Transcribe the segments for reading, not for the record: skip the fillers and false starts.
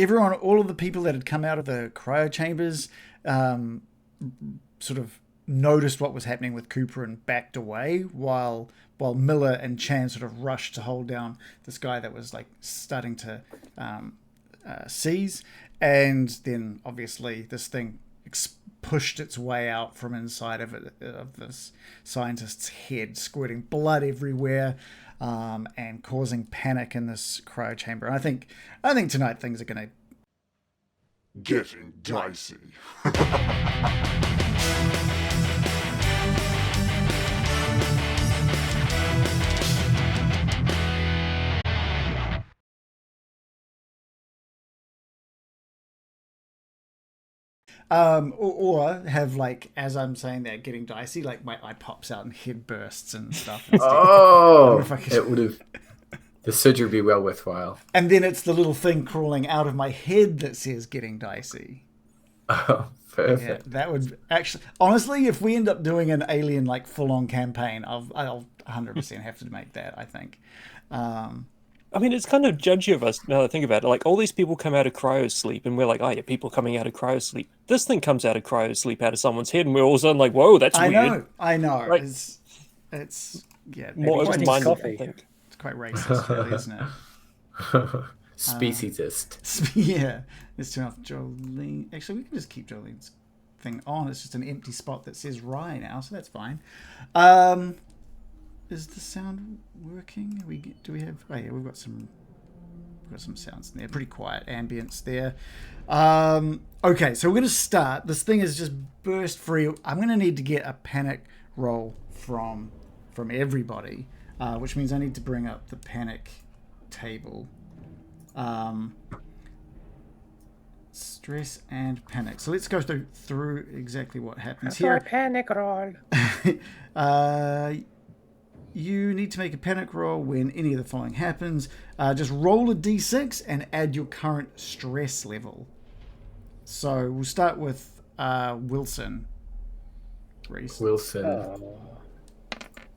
everyone, all of the people that had come out of the cryo chambers, sort of noticed what was happening with Cooper and backed away, while Miller and Chan sort of rushed to hold down this guy that was like starting to seize. And then obviously this thing pushed its way out from inside of this scientist's head, squirting blood everywhere, and causing panic in this cryo chamber. And I think tonight things are going to getting dicey. Or have, like, as I'm saying that, getting dicey, like my eye pops out and head bursts and stuff. It would have. The surgery would be well worthwhile. And then it's the little thing crawling out of my head that says getting dicey. Oh, perfect. Yeah, that would actually, honestly, if we end up doing an Alien like full-on campaign, I'll 100% have to make that, I think. I mean, it's kind of judgy of us now that I think about it. Like, all these people come out of cryo sleep, and we're like, oh yeah, people coming out of cryo sleep. This thing comes out of cryo sleep out of someone's head, and we're all of a sudden like, whoa, that's weird. I know. Right. It's yeah, more open-minded, I think. It's quite racist, really, isn't it? Speciesist. Yeah. Let's turn off Jolene. Actually, we can just keep Jolene's thing on. It's just an empty spot that says Rye now, so that's fine. Is the sound working? Do we have? Oh yeah, we've got some sounds in there. Pretty quiet ambience there. Okay, so we're going to start. This thing has just burst free. I'm going to need to get a panic roll from everybody, which means I need to bring up the panic table. Stress and panic. So let's go through exactly what happens here. For a panic roll. You need to make a panic roll when any of the following happens. Just roll a d6 and add your current stress level. So we'll start with Wilson. Reece. Wilson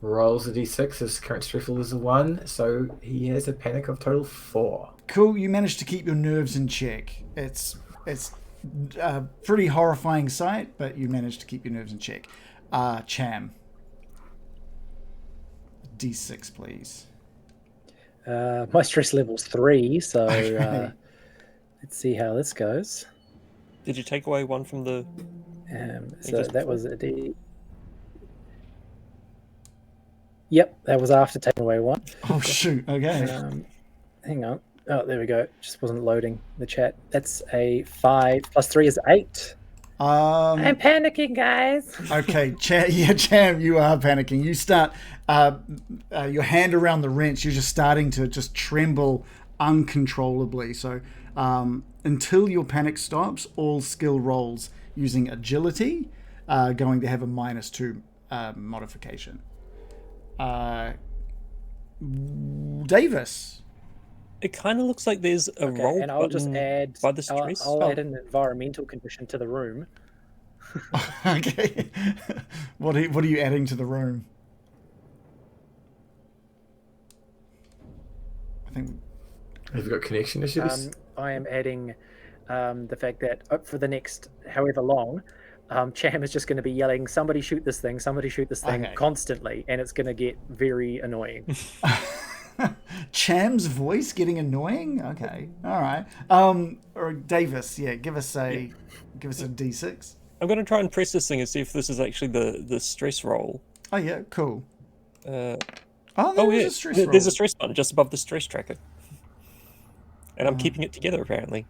rolls a d6. His current stress level is a 1, so he has a panic of total 4. Cool. You managed to keep your nerves in check. It's a pretty horrifying sight, but you managed to keep your nerves in check. Cham. D6, please. My stress level's 3, so Okay. let's see how this goes. Did you take away one from the... So that was a D. Yep, that was after taking away 1. Oh, shoot. Okay. Hang on. Oh, there we go. Just wasn't loading the chat. That's a 5 plus 3 is 8. I'm panicking, guys. Okay, Cham, you are panicking. You start your hand around the wrench. You're just starting to just tremble uncontrollably. So until your panic stops, all skill rolls using agility are going to have a -2 modification. Davis. It kind of looks like there's a roll and I'll just button add by the stress. I'll add an environmental condition to the room. Okay. What are you adding to the room? I think. Have you got connection issues? I am adding the fact that for the next however long, Cham is just going to be yelling, "Somebody shoot this thing! Somebody shoot this thing!" Okay. constantly, and it's going to get very annoying. Cham's voice getting annoying? Okay. All right. Or Davis, yeah, give us a D6. I'm going to try and press this thing and see if this is actually the stress roll. Oh yeah, cool. There's a stress roll. There's a stress button just above the stress tracker. And I'm keeping it together, apparently.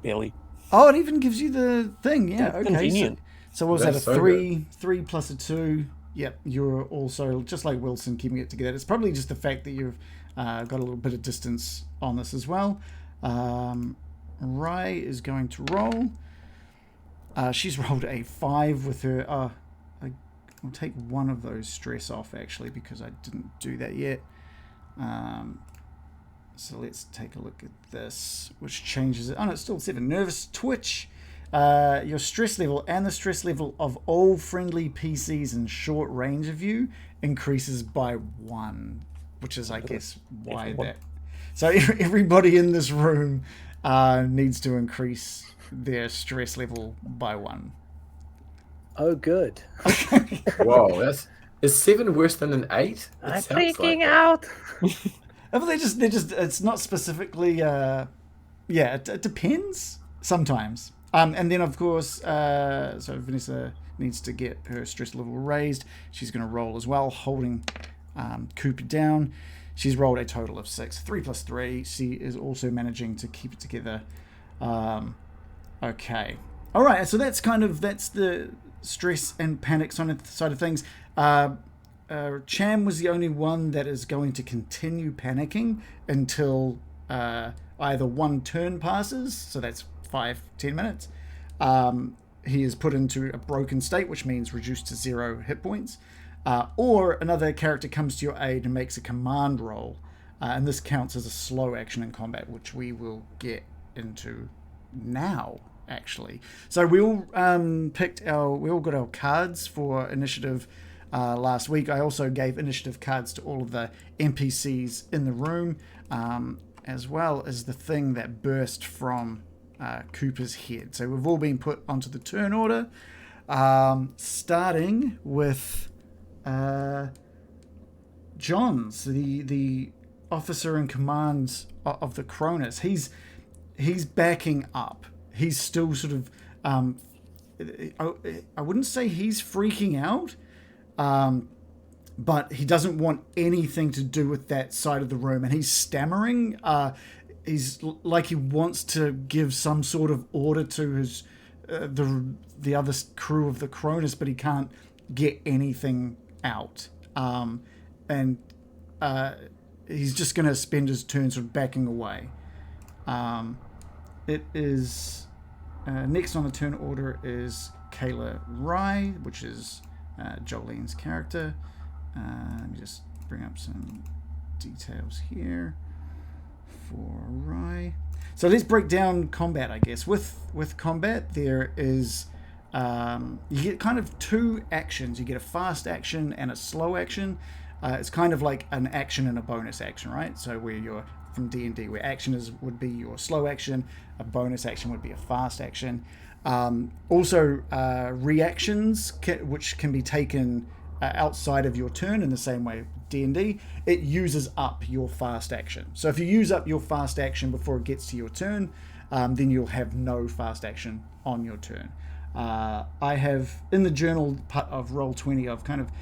Barely. Oh, it even gives you the thing. Yeah, okay. Convenient. So what was That's that, a so 3 plus a 2? Yep, you're also, just like Wilson, keeping it together. It's probably just the fact that you've got a little bit of distance on this as well. Rye is going to roll. She's rolled a 5 with her. I'll take one of those stress off, actually, because I didn't do that yet. So let's take a look at this, which changes it. Oh, no, it's still 7. Nervous twitch. Your stress level and the stress level of all friendly PCs in short range of you increases by 1, which is, I guess, why that. So everybody in this room needs to increase their stress level by 1. Oh, good. Whoa, is 7 worse than an 8? I'm freaking out. But they're just. It's not specifically. It depends sometimes. And then of course, so Vanessa needs to get her stress level raised. She's going to roll as well, holding Cooper down. She's rolled a total of 6. 3 plus 3. She is also managing to keep it together. Okay. All right. So that's the stress and panic side of things. Cham was the only one that is going to continue panicking until either 1 turn passes, so that's 5-10 minutes. He is put into a broken state, which means reduced to 0 hit points, or another character comes to your aid and makes a command roll, and this counts as a slow action in combat, which we will get into now. Actually, so we all got our cards for initiative last week. I also gave initiative cards to all of the NPCs in the room, as well as the thing that burst from Cooper's head. So we've all been put onto the turn order, starting with Johns, the officer in command of the Cronus. He's backing up. He's still sort of, I wouldn't say he's freaking out, but he doesn't want anything to do with that side of the room, and he's stammering. He's like he wants to give some sort of order to his the other crew of the Cronus, but he can't get anything out. And he's just going to spend his turn sort of backing away. It is next on the turn order is Kayla Rye, which is Jolene's character. Let me just bring up some details here for Rye. So let's break down combat, I guess. With combat, there is you get kind of 2 actions. You get a fast action and a slow action. It's kind of like an action and a bonus action, right? So where you're from D&D, where action would be your slow action, a bonus action would be a fast action. Also, reactions, which can be taken outside of your turn in the same way D&D, it uses up your fast action. So if you use up your fast action before it gets to your turn, then you'll have no fast action on your turn. I have, in the journal part of Roll20, I've kind of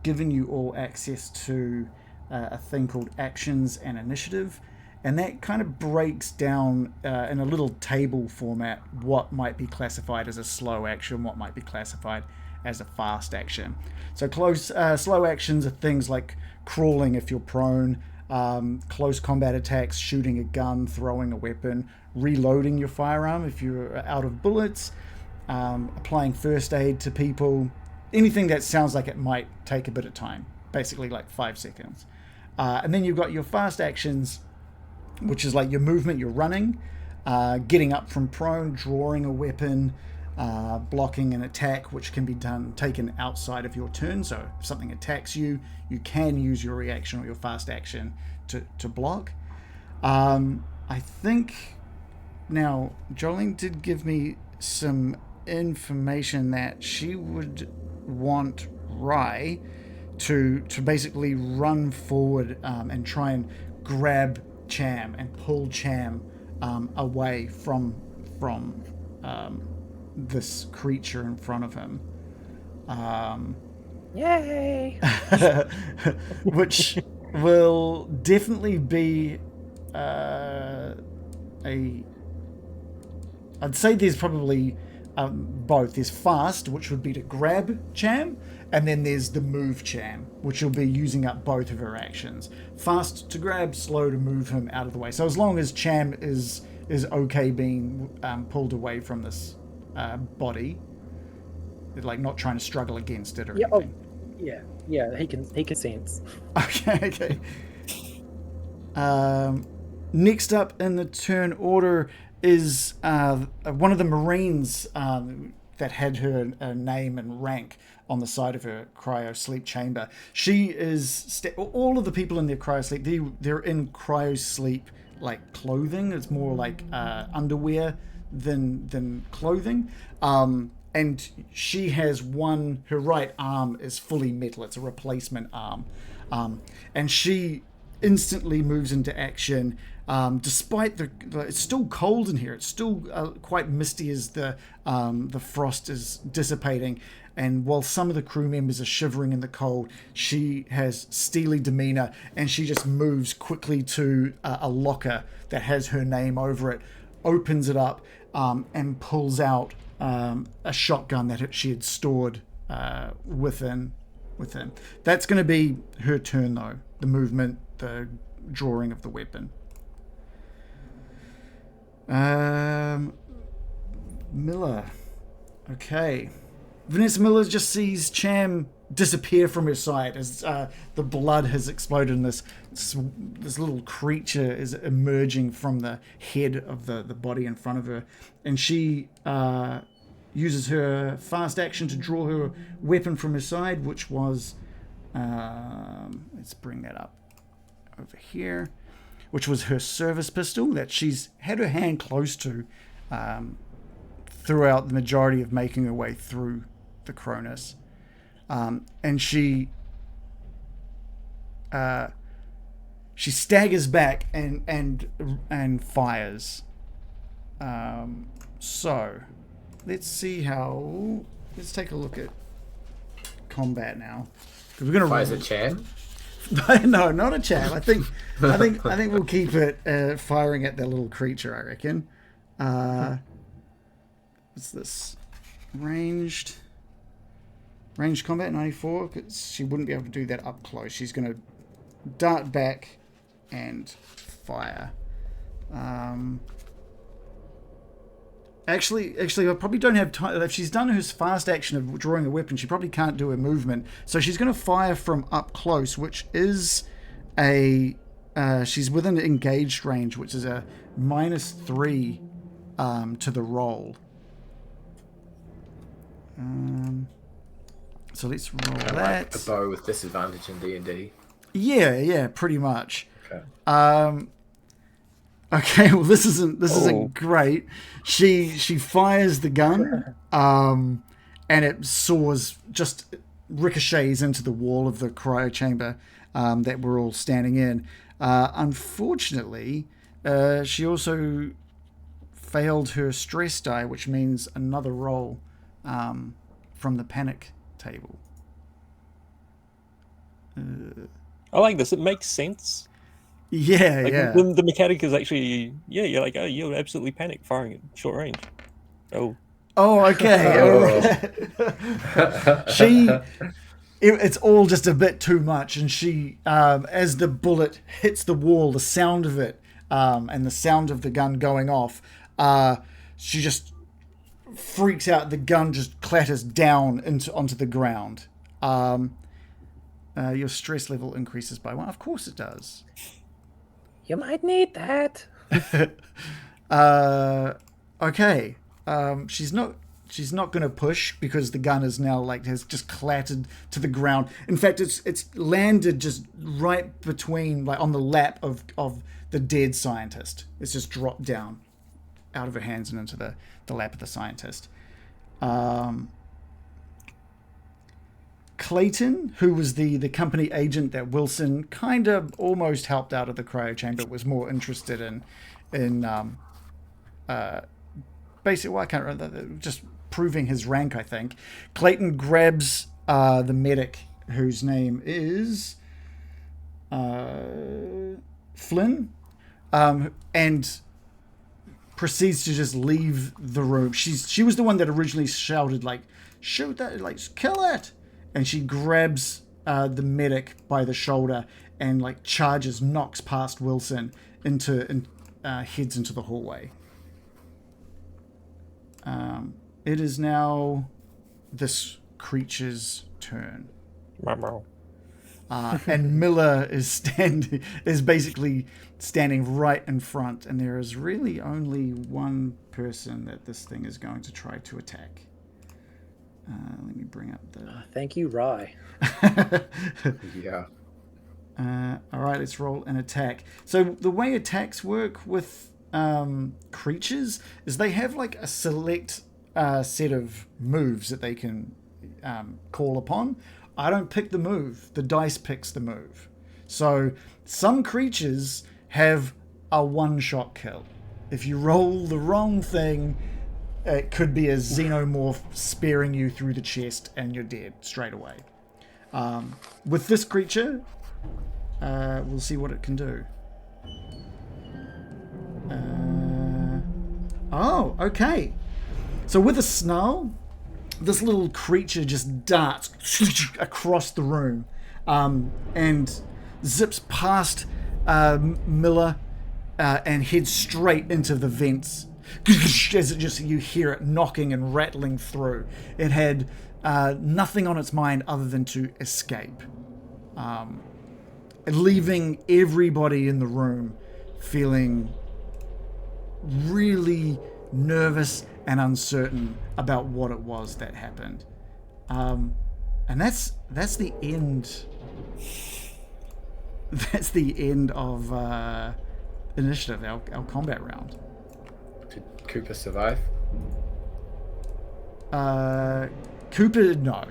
given you all access to a thing called Actions and Initiative, and that kind of breaks down in a little table format what might be classified as a slow action, what might be classified as a fast action. So slow actions are things like crawling if you're prone, close combat attacks, shooting a gun, throwing a weapon, reloading your firearm if you're out of bullets, applying first aid to people, anything that sounds like it might take a bit of time, basically like 5 seconds. And then you've got your fast actions, which is like your movement, you're running, getting up from prone, drawing a weapon, blocking an attack, which can be taken outside of your turn. So if something attacks you, you can use your reaction or your fast action to block. I think now Jolene did give me some information that she would want Rye to basically run forward and try and grab Cham and pull Cham away from this creature in front of him. Yay! Which will definitely be I'd say there's probably both. There's fast, which would be to grab Cham, and then there's the move Cham, which will be using up both of her actions. Fast to grab, slow to move him out of the way. So as long as Cham is okay being pulled away from this body, like not trying to struggle against it or anything. Yeah, he can sense. Okay. Next up in the turn order is one of the Marines that had her name and rank on the side of her cryo sleep chamber. She is all of the people in their cryo sleep. They're in cryo sleep like clothing. It's more like underwear than clothing. And she has her right arm is fully metal. It's a replacement arm. And she instantly moves into action. Despite it's still cold in here. It's still quite misty as the frost is dissipating. And while some of the crew members are shivering in the cold, she has steely demeanor, and she just moves quickly to a locker that has her name over it, opens it up, and pulls out a shotgun that she had stored within. That's going to be her turn, though. The movement, the drawing of the weapon. Miller. Okay. Vanessa Miller just sees Cham disappear from her side as the blood has exploded and this little creature is emerging from the head of the body in front of her. And she uses her fast action to draw her weapon from her side, which was... let's bring that up over here. Which was her service pistol that she's had her hand close to throughout the majority of making her way through the Cronus. And she staggers back and fires. So let's take a look at combat now. We're gonna fires a Cham. No, not a Cham. I think we'll keep it firing at that little creature. I reckon. What's this? Ranged combat 94. 'Cause she wouldn't be able to do that up close. She's going to dart back and fire. Actually, I probably don't have time. If she's done her fast action of drawing a weapon, she probably can't do a movement. So she's going to fire from up close, which is she's within engaged range, which is a -3 to the roll. So let's roll that. Like a bow with disadvantage in D&D. Yeah, pretty much. Okay. Okay, well this isn't great. She fires the gun, and it soars, just ricochets into the wall of the cryo chamber that we're all standing in. Unfortunately, she also failed her stress die, which means another roll from the panic table. I like this. It makes sense. Yeah, like, yeah. The mechanic is actually, you're like, oh, you'll absolutely panic firing at short range. Oh, okay. It's all just a bit too much, and she, as the bullet hits the wall, the sound of it, and the sound of the gun going off, she just freaks out. The gun just clatters down onto the ground. Your stress level increases by 1. Of course it does. You might need that. Okay. She's not going to push because the gun is now has just clattered to the ground. In fact, it's landed just right between, on the lap of the dead scientist. It's just dropped down out of her hands and into the lap of the scientist. Clayton, who was the company agent that Wilson kind of almost helped out of the cryo chamber, was more interested in basically, well, I can't remember, just proving his rank, I think. Clayton grabs the medic, whose name is Flynn, and proceeds to just leave the room. She was the one that originally shouted, shoot that, kill it! And she grabs the medic by the shoulder and charges, knocks past Wilson and heads into the hallway. It is now this creature's turn. And Miller is basically standing right in front, and there is really only one person that this thing is going to try to attack. Let me bring up the... Thank you, Rye. Yeah. All right, let's roll an attack. So the way attacks work with creatures is they have like a select set of moves that they can call upon. I don't pick the move. The dice picks the move. So some creatures have a one-shot kill. If you roll the wrong thing, it could be a xenomorph spearing you through the chest and you're dead straight away. With this creature, we'll see what it can do. Oh, okay. So with a snarl, this little creature just darts across the room and zips past Miller and heads straight into the vents. As it just, you hear it knocking and rattling through. It had nothing on its mind other than to escape, leaving everybody in the room feeling really nervous and uncertain about what it was that happened. And that's the end. That's the end of initiative, our combat round. Did Cooper survive? Cooper, no.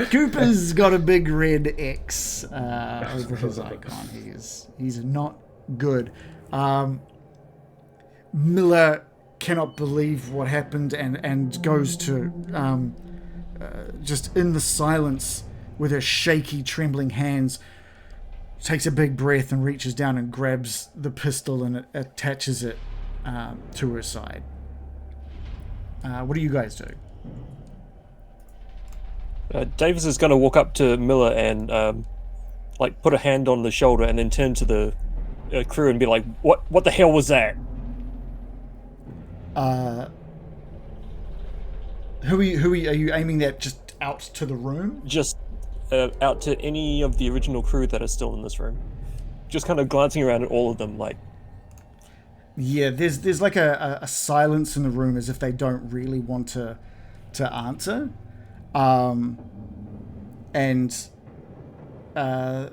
Cooper's got a big red X over his icon. He's not good. Miller cannot believe what happened and goes to just in the silence with her shaky, trembling hands, takes a big breath and reaches down and grabs the pistol and attaches it to her side. What do you guys do? Davis is going to walk up to Miller and put a hand on the shoulder and then turn to the crew and be like, "What the hell was that?" Who are you aiming that just out to the room? Just out to any of the original crew that are still in this room. Just kind of glancing around at all of them, like. Yeah, there's like a silence in the room as if they don't really want to answer. And the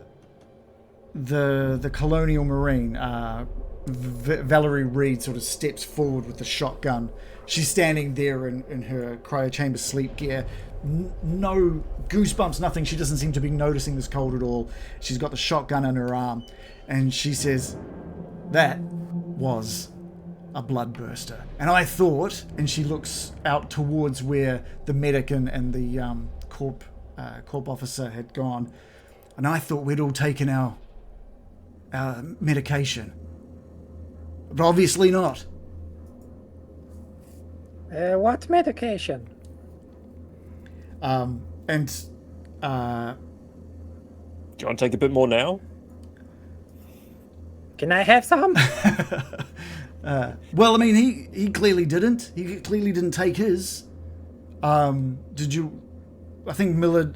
Colonial Marine, Valerie Reed, sort of steps forward with the shotgun. She's standing there in her cryo chamber sleep gear. No goosebumps, nothing. She doesn't seem to be noticing this cold at all. She's got the shotgun in her arm, and she says, "That was a bloodburster." And I thought, and she looks out towards where the medic and the corp officer had gone, and I thought we'd all taken our medication. But obviously not. What medication? Do you want to take a bit more now? Can I have some? Well, I mean, he clearly didn't. He clearly didn't take his. Did you? I think Miller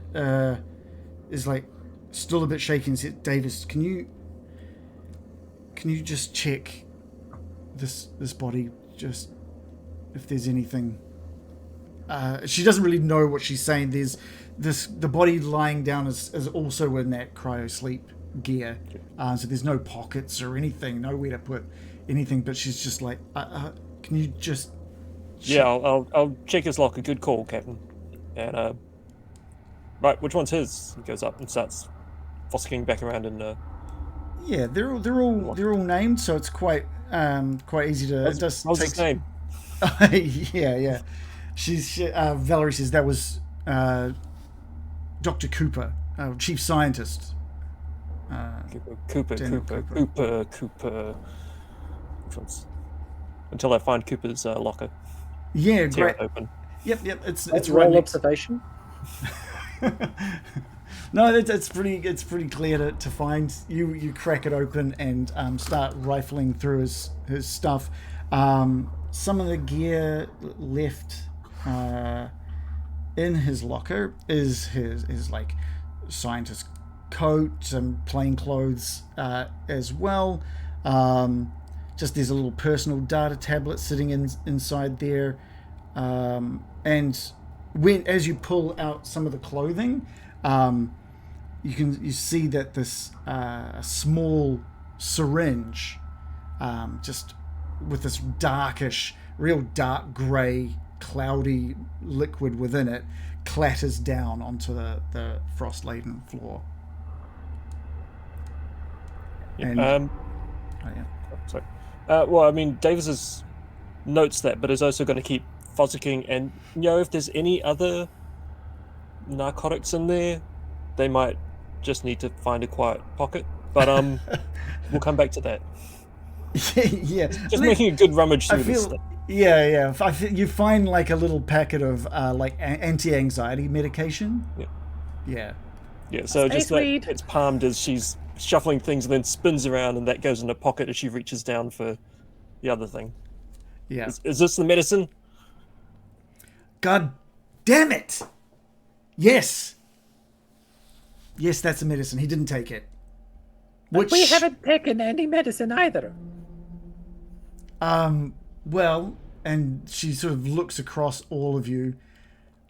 is like still a bit shaky and said, "Davis, can you just check this body, just if there's anything?" She doesn't really know what she's saying. There's the body lying down is also in that cryo sleep gear, so there's no pockets or anything, nowhere to put anything. But she's just like, can you just? Yeah, I'll check his locker. Good call, Captain. And right, which one's his? He goes up and starts fossicking back around and. Yeah, they're all named, so it's quite easy to. What's his name? Yeah. Valerie says that was Dr. Cooper, chief scientist. Cooper. Which one's? Until I find Cooper's locker. Yeah, tear great. it open. Yep. It's roll right observation. No, it's pretty clear to find. You crack it open and start rifling through his stuff. Some of the gear left in his locker is his like scientist coat and plain clothes as well. Just there's a little personal data tablet sitting inside there, and as you pull out some of the clothing, you see that this small syringe, just with this real dark grey, cloudy liquid within it, clatters down onto the frost-laden floor. Yeah. And, Sorry. Well, I mean, Davis notes that, but is also going to keep fossicking, and if there's any other narcotics in there, they might just need to find a quiet pocket. But we'll come back to that. Yeah. Just making a good rummage through this stuff. Yeah. You find like a little packet of anti-anxiety medication. Yeah. So just like it's palmed as she's shuffling things, and then spins around, and that goes in a pocket as she reaches down for the other thing. Yeah. Is this the medicine? God damn it! Yes, that's the medicine. He didn't take it. But we haven't taken any medicine either. Well, and she sort of looks across all of you.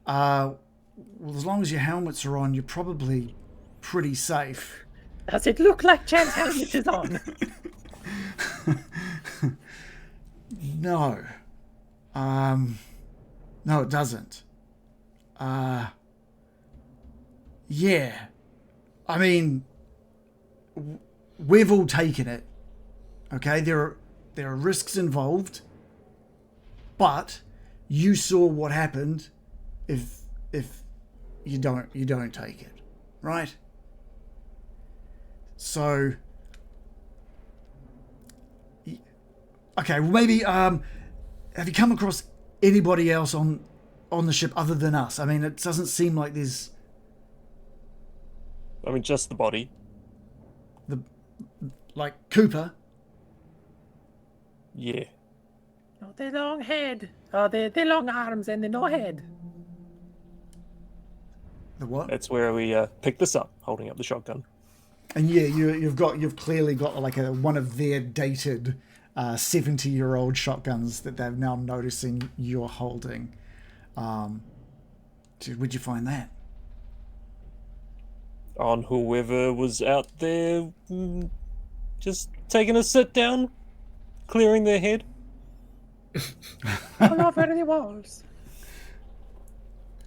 Well, as long as your helmets are on, you're probably pretty safe. Does it look like Cham's helmet is on? No. No, it doesn't. Yeah. I mean, we've all taken it. Okay, there are risks involved, but you saw what happened if you don't take it, right? So, okay, well maybe have you come across anybody else on the ship other than us? I mean, it doesn't seem like there's. I mean, just the body. Like Cooper. Yeah. Oh, they long head. Oh, they long arms and they no head. The what? That's where we pick this up, holding up the shotgun. And yeah, you've clearly got like one of their dated 70-year-old shotguns that they're now noticing you're holding. Where'd you find that? On whoever was out there, just taking a sit down, clearing their head. All over the walls.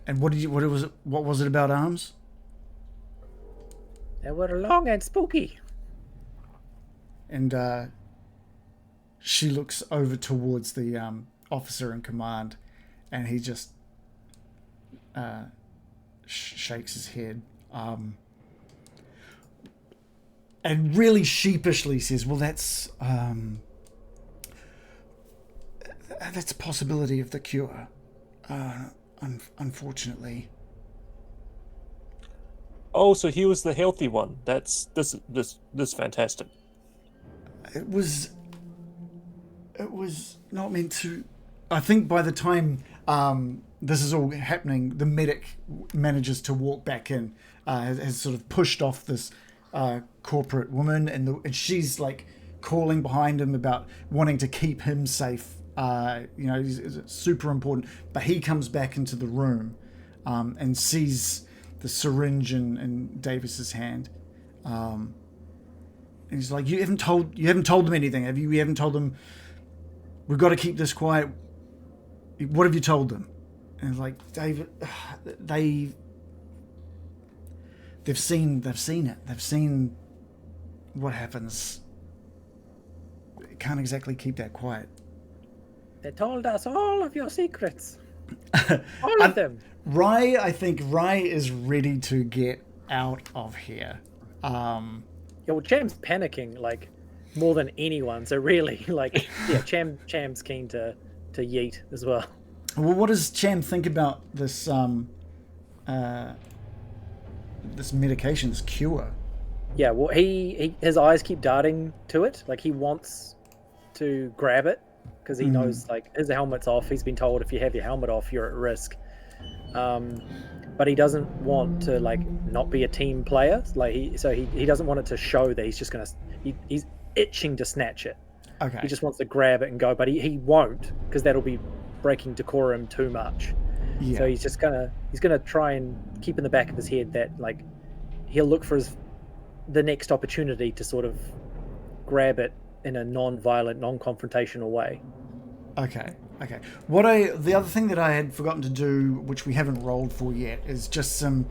And what was it about arms? They were long and spooky. And she looks over towards the officer in command, and he just shakes his head. And really sheepishly says, well, that's a possibility of the cure. Unfortunately. Oh, so he was the healthy one. That's this fantastic. It was not meant to. I think by the time this is all happening, the medic manages to walk back in, has sort of pushed off this corporate woman, and she's like calling behind him about wanting to keep him safe. It's super important. But he comes back into the room and sees the syringe in Davis's hand. And he's like, you haven't told them anything, have you? You haven't told them we've got to keep this quiet. What have you told them? And it's like, David, they've seen it. They've seen what happens. Can't exactly keep that quiet. They told us all of your secrets. All of them. I think Rye is ready to get out of here. Cham's panicking like more than anyone. So really, like, yeah, Cham's keen to yeet as well. Well, what does Cham think about this this medication, this cure? Yeah, well, his eyes keep darting to it. Like, he wants to grab it because he knows, like, his helmet's off. He's been told if you have your helmet off, you're at risk. But he doesn't want to, like, not be a team player. Like, he doesn't want it to show that he's just gonna. He's itching to snatch it. Okay. He just wants to grab it and go, but he won't, because that'll be breaking decorum too much. Yeah. So he's gonna try and keep in the back of his head that, like, he'll look for the next opportunity to sort of grab it in a non-violent, non-confrontational way. Okay. The other thing that I had forgotten to do, which we haven't rolled for yet, is just some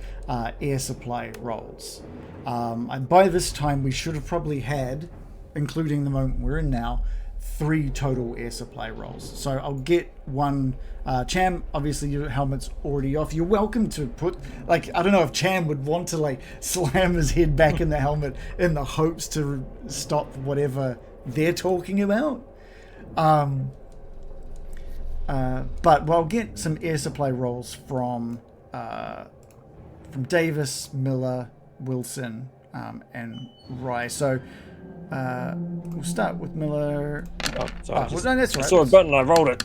air supply rolls. And by this time, we should have probably had, including the moment we're in now, 3 total air supply rolls. So I'll get one. Cham, obviously your helmet's already off. You're welcome to put, I don't know if Cham would want to slam his head back in the helmet in the hopes to stop whatever they're talking about. But we'll get some air supply rolls from Davis, Miller, Wilson, and Rye. So we'll start with Miller. Oh, sorry, no, that's right. I saw a button, I rolled it.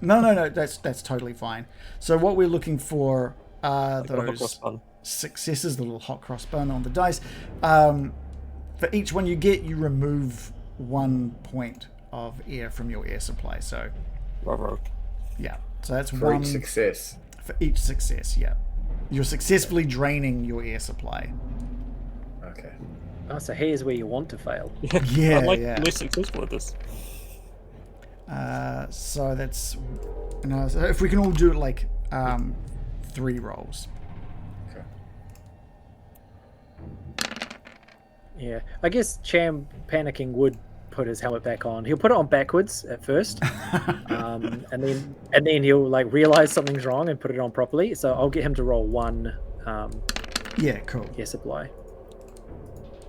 No, that's totally fine. So what we're looking for are those successes, the little hot cross bun on the dice. For each one you get, you remove 1 point of air from your air supply. So, yeah. So that's for one each success. For each success, yeah. You're successfully draining your air supply. Okay. Oh, so here's where you want to fail. Yeah, I'm yeah. less successful at this. So that's so if we can all do it 3 rolls. Okay. Yeah, I guess Cham panicking would put his helmet back on. He'll put it on backwards at first, and then he'll realize something's wrong and put it on properly. So I'll get him to roll 1. Yeah, cool. Air supply.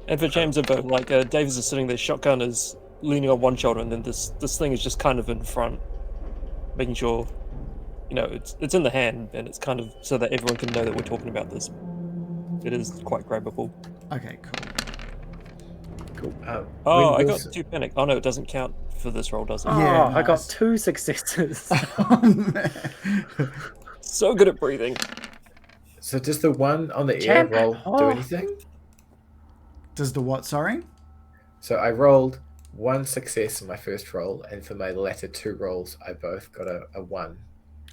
And for Cham's info, Davis is sitting there, shotgun is leaning on one shoulder, and then this thing is just kind of in front, making sure, it's in the hand, and it's kind of so that everyone can know that we're talking about this. It is quite grabbable. Okay, cool. I got 2 panic. Oh no, it doesn't count for this roll, does it? Yeah, I got 2 successes. So good at breathing. So does the one on the air roll do anything? Does the what, sorry? So I rolled 1 success in my first roll, and for my latter 2 rolls, I both got a 1.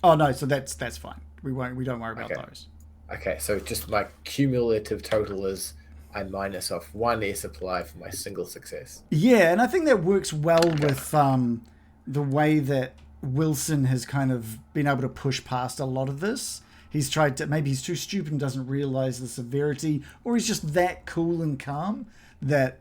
Oh no, so that's fine. We don't worry about those. Okay, so just my cumulative total is I minus off 1 air supply for my single success. Yeah, and I think that works well with the way that Wilson has kind of been able to push past a lot of this. He's tried to, maybe he's too stupid and doesn't realize the severity, or he's just that cool and calm that,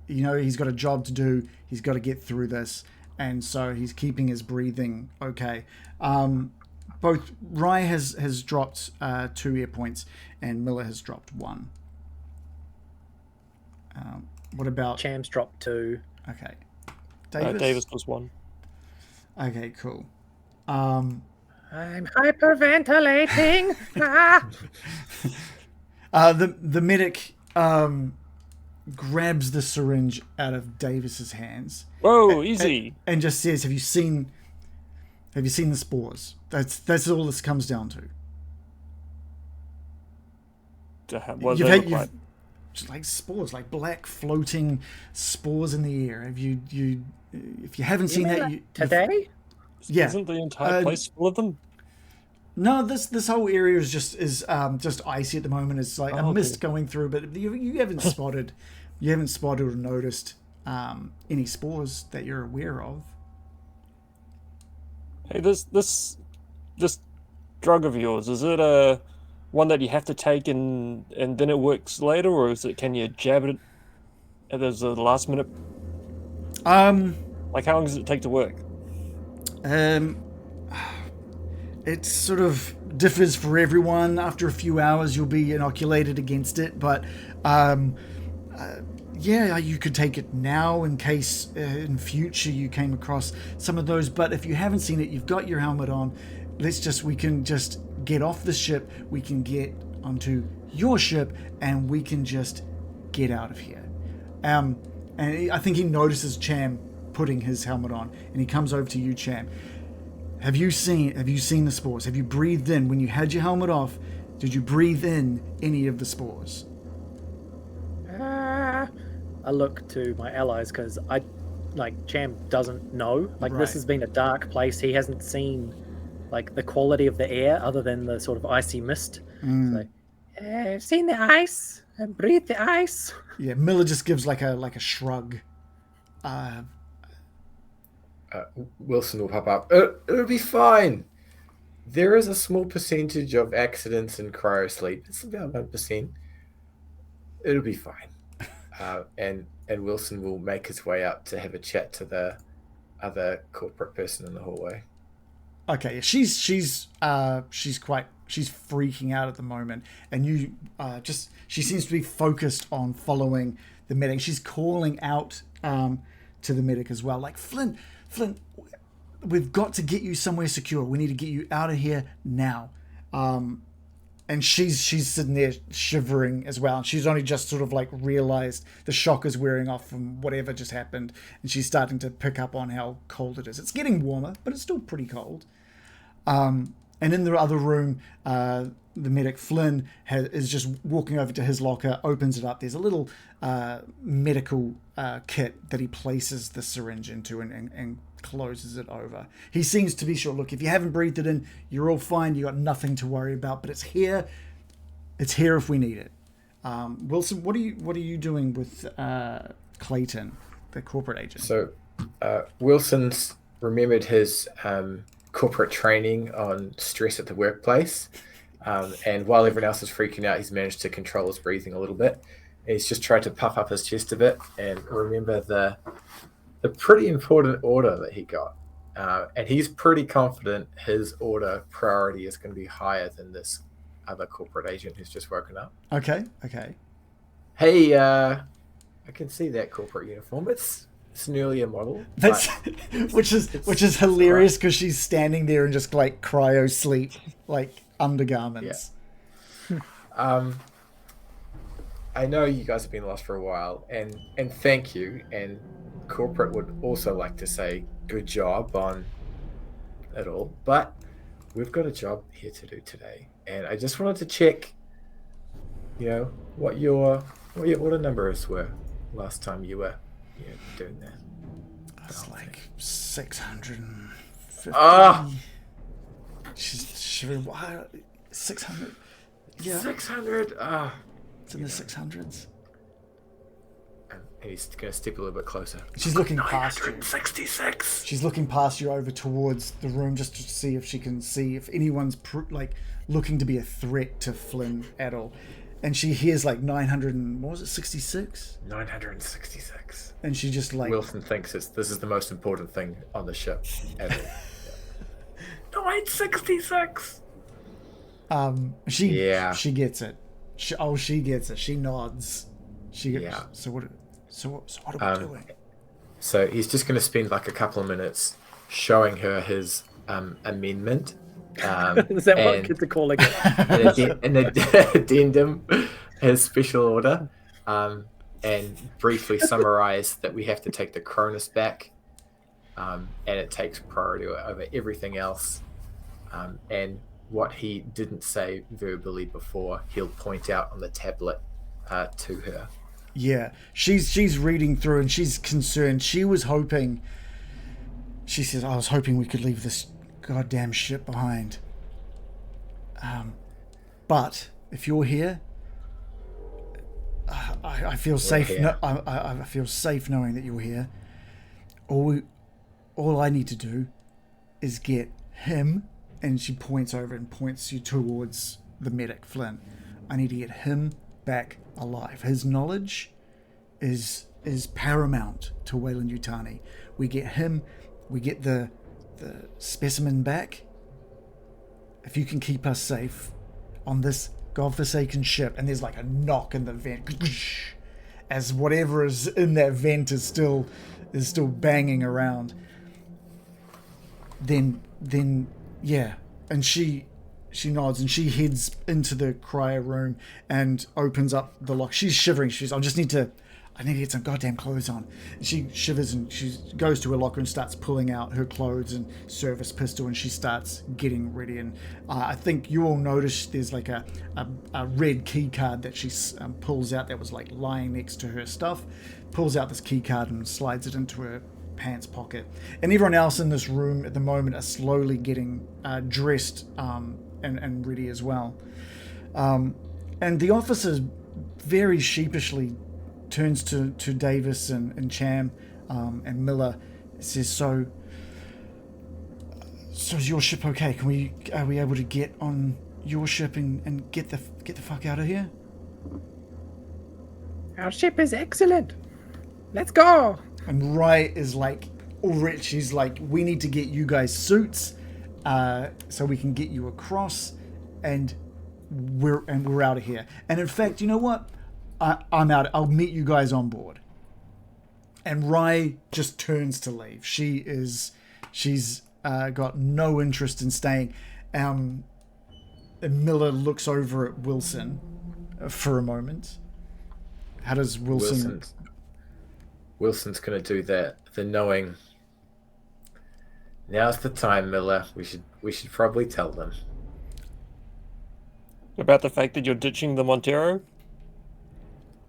he's got a job to do. He's got to get through this. And so he's keeping his breathing okay. Both Rye has dropped 2 air points and Miller has dropped 1. What about... Cham's dropped 2. Okay. Davis was 1. Okay, cool. I'm hyperventilating. The medic grabs the syringe out of Davis's hands. Whoa, easy! And just says, "Have you seen the spores?" That's all this comes down to. What do they look like? Just like spores, like black floating spores in the air. If you haven't seen that today? Yeah. Isn't the entire place full of them? No, this whole area is just icy at the moment. It's like a mist going through, but you haven't spotted or noticed any spores that you're aware of. Hey, this drug of yours, is it one that you have to take and then it works later, or can you jab it at the last minute? How long does it take to work? It sort of differs for everyone. After a few hours, you'll be inoculated against it. But you could take it now in case in future you came across some of those. But if you haven't seen it, you've got your helmet on. We can just get off the ship. We can get onto your ship, and we can just get out of here. And I think he notices Cham putting his helmet on, and he comes over to you, Cham. Have you seen the spores? Have you breathed in when you had your helmet off? Did you breathe in any of the spores? I look to my allies because Cham doesn't know. This has been a dark place. He hasn't seen the quality of the air other than the sort of icy mist. So, I've seen the ice. And breathe the ice. Yeah, Miller just gives like a shrug. Wilson will pop up. It'll be fine. There is a small percentage of accidents in cryosleep. It's about 1%. It'll be fine. And Wilson will make his way up to have a chat to the other corporate person in the hallway. Okay, she's freaking out at the moment, and you she seems to be focused on following the medic. She's calling out to the medic as well, like Flint, we've got to get you somewhere secure. We need to get you out of here now. And she's sitting there shivering as well. And she's only just sort of like realized the shock is wearing off from whatever just happened, and she's starting to pick up on how cold it is. It's getting warmer, but it's still pretty cold. And in the other room, the medic Flynn is just walking over to his locker, opens it up. There's a little medical kit that he places the syringe into and closes it over. He seems to be sure, look, if you haven't breathed it in, you're all fine. You got nothing to worry about, but it's here. It's here if we need it. Wilson, what are you doing with Clayton, the corporate agent? So Wilson's remembered his corporate training on stress at the workplace. And while everyone else is freaking out, he's managed to control his breathing a little bit. And he's just tried to puff up his chest a bit and remember the pretty important order that he got. And he's pretty confident his order priority is going to be higher than this other corporate agent who's just woken up. Okay. Hey, I can see that corporate uniform. It's an earlier model. That's which is hilarious because she's standing there in just like cryo sleep, like undergarments. Yeah. I know you guys have been lost for a while, and thank you. And corporate would also like to say good job on it all, but we've got a job here to do today, and I just wanted to check, what your order numbers were last time you were doing that. It's like 650. She's 600. Yeah, 600. It's in the 600s. And he's going to step a little bit closer. She's looking past you. 966. She's looking past you over towards the room just to see if she can see if anyone's looking to be a threat to Flynn at all. And she hears like 66? 966. And she just like... Wilson thinks this is the most important thing on the ship ever. 966. She gets it. She gets it. She nods. So what are we doing? So he's just going to spend like a couple of minutes showing her his amendment. Is that what kids are calling it? An addendum, his special order, and briefly summarize that we have to take the Cronus back, and it takes priority over everything else. And what he didn't say verbally before, he'll point out on the tablet to her. Yeah, she's reading through and she's concerned. She says, I was hoping we could leave this goddamn ship behind. But if you're here, I feel safe. I feel safe knowing that you're here. All I need to do is get him. And she points over and points you towards the medic, Flynn. I need to get him back alive. His knowledge is paramount to Weyland-Yutani. We get him, we get the specimen back. If you can keep us safe on this godforsaken ship, and there's like a knock in the vent, as whatever is in that vent is still banging around. Then yeah, and she nods and she heads into the cryo room and opens up the lock. She's shivering. I need to get some goddamn clothes on. And she shivers and she goes to her locker and starts pulling out her clothes and service pistol, and she starts getting ready. And I think you all noticed there's like a red key card that she pulls out that was like lying next to her stuff. Pulls out this key card and slides it into her pants pocket. And everyone else in this room at the moment are slowly getting dressed and ready as well. And the officers very sheepishly turns to Davis and Cham and Miller. Says, "So is your ship okay? Are we able to get on your ship and get the fuck out of here?" Our ship is excellent. Let's go. And Rye is like, already, she's like, "We need to get you guys suits, so we can get you across, and we're out of here. And in fact, you know what? I'm out. I'll meet you guys on board." And Rye just turns to leave. She's got no interest in staying. And Miller looks over at Wilson for a moment. How does Wilson's gonna do the knowing. Now's the time, Miller. We should probably tell them About the fact that you're ditching the Montero?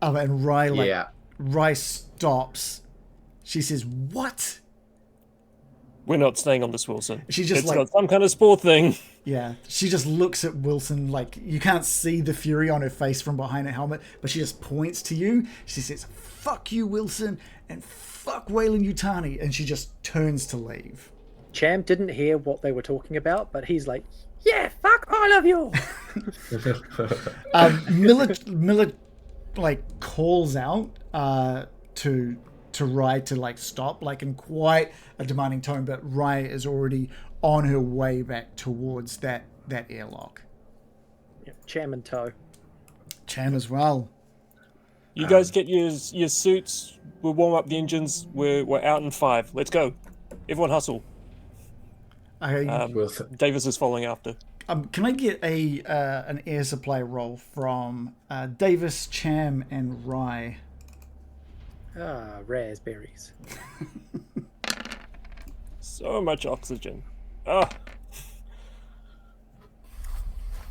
And Rye yeah. Rye stops. She says, "What?" We're not staying on this, Wilson. She just it's got some kind of sport thing. Yeah, she just looks at Wilson like you can't see the fury on her face from behind her helmet, but she just points to you. She says, "Fuck you, Wilson, and fuck Weyland-Yutani," and she just turns to leave. Cham didn't hear what they were talking about, but he's like, "Yeah, fuck all of you." Miller like calls out to Rye to like stop, like in quite a demanding tone, but Rye is already on her way back towards that airlock. Yeah, Cham in tow. Cham as well. You guys get your suits. We'll warm up the engines. We're out in 5. Let's go. Everyone hustle. Wilson. Davis is following after. Can I get an air supply roll from Davis, Cham, and Rye? Raspberries. So much oxygen. Ah.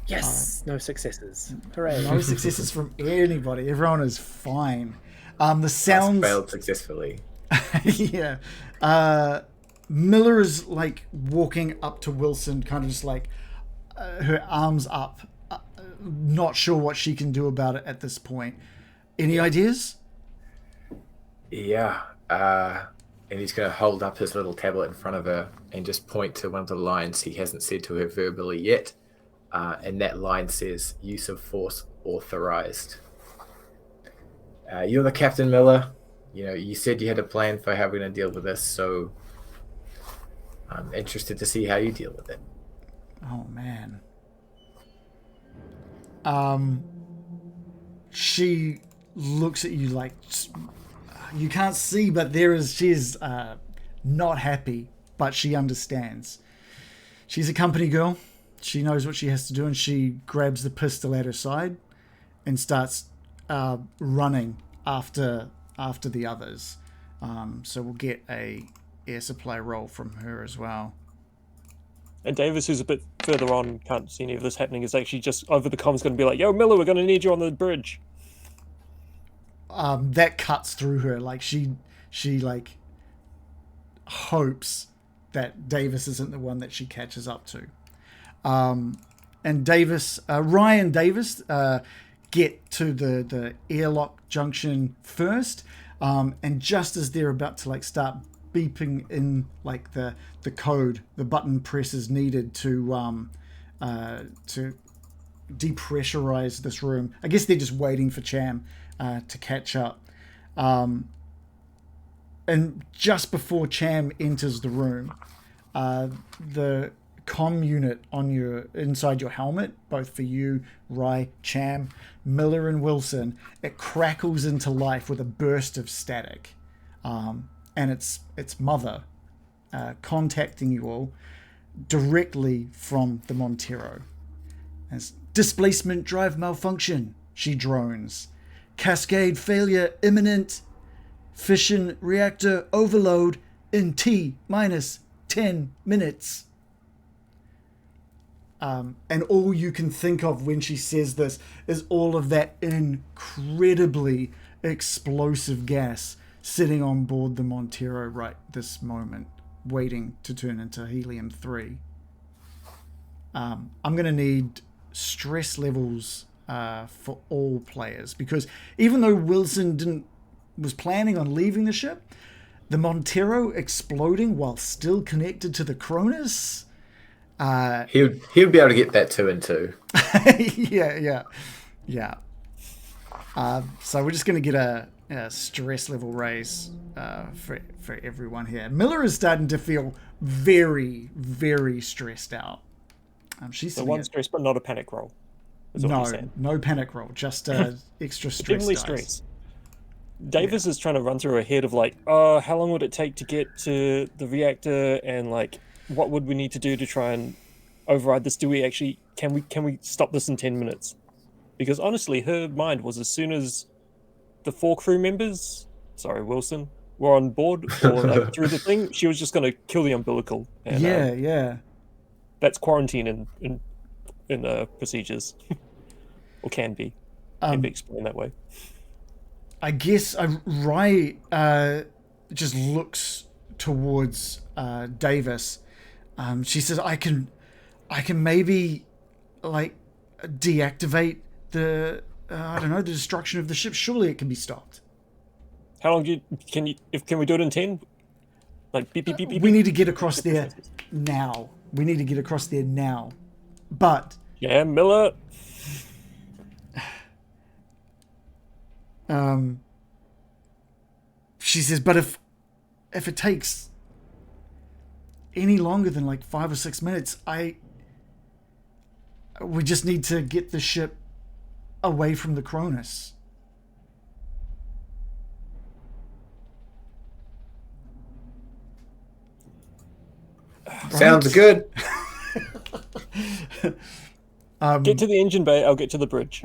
Yes, no successes. Hooray. No successes from anybody. Everyone is fine. The sounds failed successfully. yeah. Miller is like walking up to Wilson, kind of just like her arms up, not sure what she can do about it at this point. Any ideas? Yeah. And he's going to hold up his little tablet in front of her and just point to one of the lines he hasn't said to her verbally yet. And that line says, "Use of force authorized." You're the captain, Miller. You know, you said you had a plan for how we're going to deal with this, so I'm interested to see how you deal with it. Oh, man. She looks at you like you can't see, but she's not happy, but she understands. She's a company girl. She knows what she has to do, and she grabs the pistol at her side and starts running after the others. So we'll get a air supply roll from her as well. And Davis, who's a bit further on, can't see any of this happening, is actually just over the comms going to be like, "Yo, Miller, we're going to need you on the bridge." That cuts through her. Like she like hopes that Davis isn't the one that she catches up to. And Davis, Ryan Davis, get to the airlock junction first. And just as they're about to like start beeping in like the code, the button presses needed to depressurize this room. I guess they're just waiting for Cham to catch up. And just before Cham enters the room, the comm unit on inside your helmet, both for you, Rye, Cham, Miller, and Wilson, it crackles into life with a burst of static. And it's Mother contacting you all directly from the Montero. As displacement drive malfunction, she drones. Cascade failure imminent. Fission reactor overload in T-10 minutes. And all you can think of when she says this is all of that incredibly explosive gas sitting on board the Montero right this moment, waiting to turn into helium-3. I'm going to need stress levels for all players, because even though Wilson was planning on leaving the ship, the Montero exploding while still connected to the Cronus. He'll be able to get that 2 and 2. Yeah. So we're just going to get a stress level raise for everyone here. Miller is starting to feel very, very stressed out. She's So one stress, but not a panic roll. No panic roll, just extra stress. Definitely stress. Davis is trying to run through her head of like, oh, how long would it take to get to the reactor, and like, what would we need to do to try and override this? Do we actually can we stop this in 10 minutes? Because honestly, her mind was as soon as the 4 crew members, Wilson, were on board or like through the thing, she was just going to kill the umbilical. And, yeah. That's quarantine in procedures, or can be explained that way. I guess Rye just looks towards Davis. She says, "I can maybe like deactivate the the destruction of the ship. Surely it can be stopped." How long can we do it in 10? Like beep beep beep beep. We need to get across there now. But yeah, Miller. She says, but if it takes any longer than like 5 or 6 minutes, we just need to get the ship away from the Cronus. Sounds good. Get to the engine bay. I'll get to the bridge.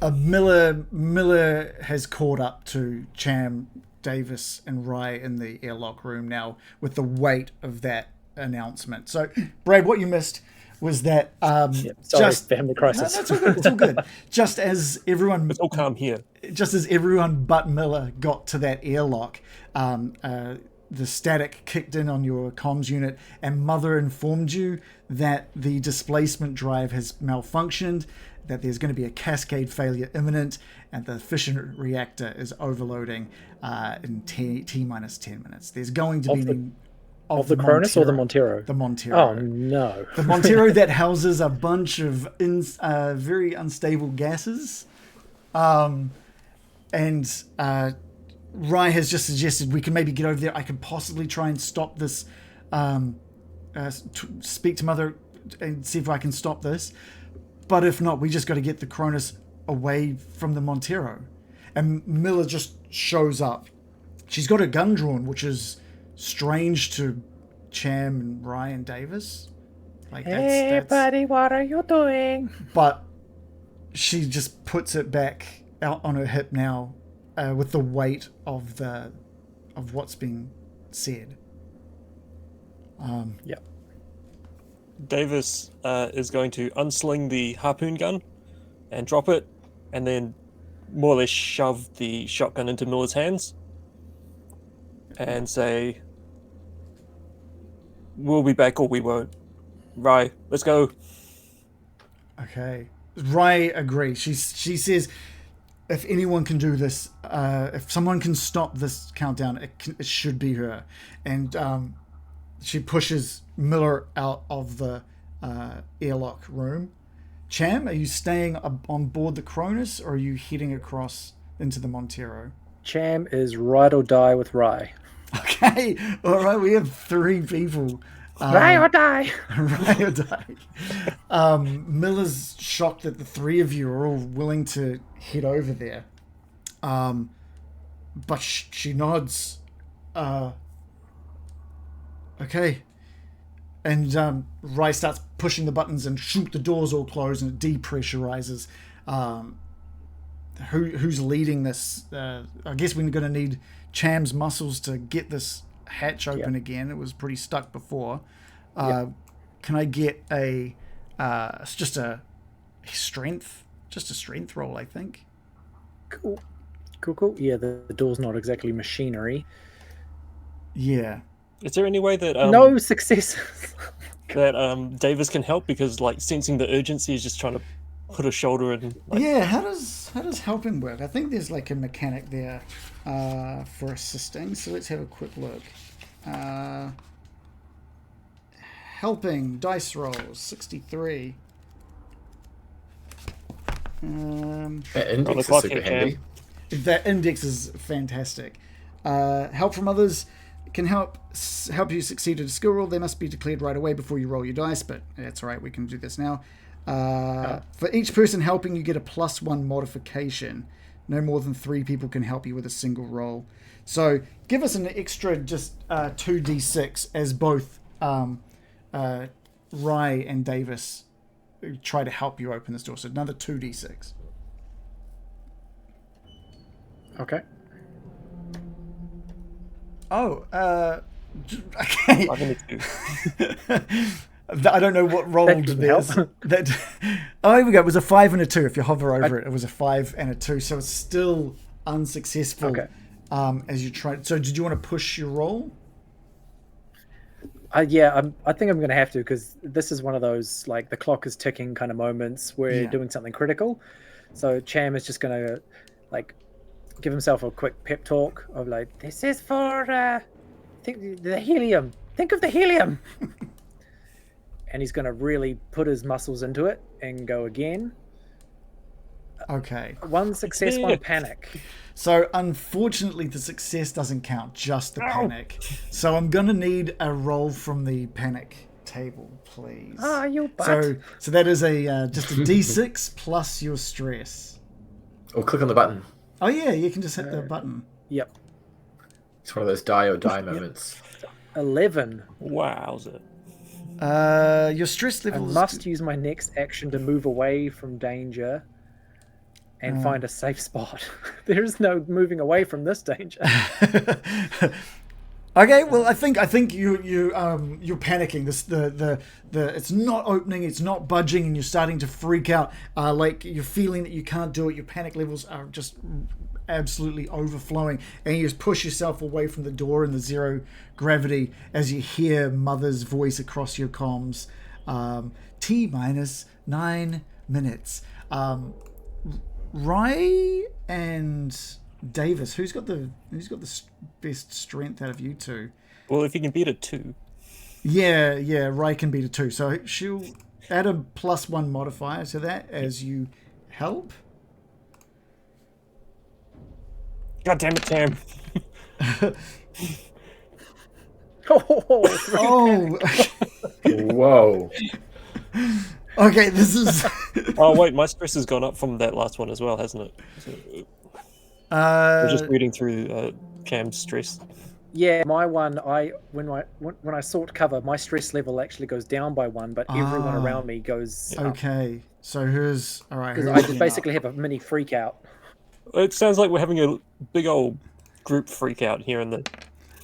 Miller has caught up to Cham, Davis, and Rye in the airlock room now with the weight of that announcement. So, Brad, what you missed was that family crisis. No, that's all good. It's all good. Just as everyone, it's all calm here. Just as everyone but Miller got to that airlock, the static kicked in on your comms unit, and Mother informed you that the displacement drive has malfunctioned, that there's going to be a cascade failure imminent, and the fission reactor is overloading in T-minus 10 minutes. There's going to be... Of the Cronus or the Montero? The Montero. Oh, no. The Montero that houses a bunch of very unstable gases. And Rye has just suggested we can maybe get over there. I could possibly try and stop this, speak to Mother and see if I can stop this. But if not, we just got to get the Cronus away from the Montero. And Miller just shows up. She's got a gun drawn, which is strange to Cham and Rye and Davis. Like, hey, buddy, what are you doing? But she just puts it back out on her hip now, with the weight of what's being said. Yep. Davis is going to unsling the harpoon gun and drop it, and then more or less shove the shotgun into Miller's hands and say, "We'll be back or we won't. Rye, let's go." Okay. Rye agrees. She says, if anyone can do this, if someone can stop this countdown, it should be her. And she pushes Miller out of the airlock room. Cham, are you staying on board the Cronus, or are you heading across into the Montero? Cham is ride or die with Rye. Okay, all right, we have 3 people. Ride or die. Ride or die. Miller's shocked that the 3 of you are all willing to head over there. But she nods. Okay. And Rye starts pushing the buttons and shoot, the doors all close and it depressurizes. Who's leading this? I guess we're going to need Cham's muscles to get this hatch open again. It was pretty stuck before. Can I get just a strength roll, I think? Cool. Yeah, the door's not exactly machinery. Yeah. Is there any way that no successes that Davis can help, because like sensing the urgency is just trying to put a shoulder in. Like, Yeah, how does helping work? I think there's like a mechanic there for assisting. So let's have a quick look. Helping dice rolls 63. That index the is clock super here, handy. That index is fantastic. Help from others can help you succeed at a skill roll. They must be declared right away before you roll your dice, but that's all right. We can do this now. For each person helping, you get a +1 modification. No more than 3 people can help you with a single roll. So give us an extra just 2d6 as both Rye and Davis try to help you open this door. So another 2d6. Okay. Oh, okay. 5 and a 2. I don't know what rolled didn't this. help. Oh, here we go. It was a 5 and a 2. If you hover over it, it was a 5 and a 2. So it's still unsuccessful. Okay. As you try. So did you want to push your roll? Yeah, I think I'm going to have to, because this is one of those, like, the clock is ticking kind of moments where you're doing something critical. So Cham is just going to, like, give himself a quick pep talk of, like, this is for think the helium. Think of the helium. And he's going to really put his muscles into it and go again. Okay. 1 success, 1 panic. So unfortunately, the success doesn't count, just the panic. So I'm going to need a roll from the panic table, please. Ah, you butt. So that is a just a d6 plus your stress. Or click on the button. Oh yeah, you can just hit the button. Yep. It's one of those die or die moments. 11. Wowza. Your stress I level must use my next action to move away from danger and find a safe spot. There is no moving away from this danger. Okay, well, I think you're panicking. It's not opening, it's not budging, and you're starting to freak out. Like you're feeling that you can't do it. Your panic levels are just absolutely overflowing, and you just push yourself away from the door in the zero gravity as you hear Mother's voice across your comms. T-9 minutes. Rye and Davis, who's got the best strength out of you two? Well, if you can beat a 2. Yeah, Rye can beat a 2. So she'll add a +1 modifier to that as you help. God damn it, Cham. Oh, Whoa. okay, this is... Oh, wait, my stress has gone up from that last one as well, hasn't it? So, I'm just reading through Cham's stress. Yeah, my one, when I sought cover, my stress level actually goes down by 1, but everyone around me goes up. Okay, so hers... All right, Because hers I just went basically up. have a mini freak out. It sounds like we're having a big old group freak out here in the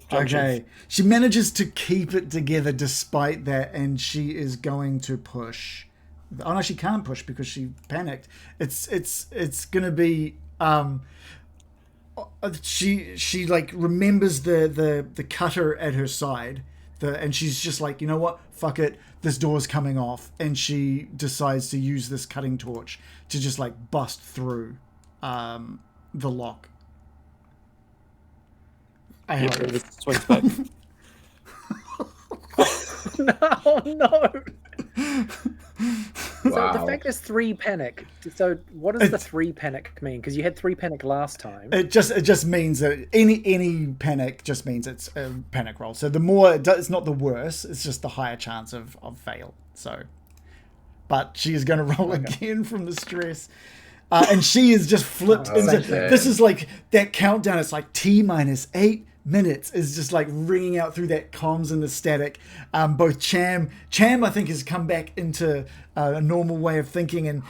junction. Okay, she manages to keep it together despite that, and she is going to push. Oh no, she can't push because she panicked. It's gonna be she like remembers the cutter at her side, and she's just like, you know what, fuck it, this door's coming off, and she decides to use this cutting torch to just like bust through the lock. I Yep, hope. it swings back. No. So Wow. the fact is 3 panic. So what does the 3 panic mean? Because you had 3 panic last time. It just means that any panic just means it's a panic roll. So the more it's not the worse, it's just the higher chance of fail. So, but she is going to roll again from the stress, and she is just flipped into. okay. This is like that countdown. It's like T-8 minutes is just like ringing out through that comms and the static. Both Cham I think has come back into a normal way of thinking, and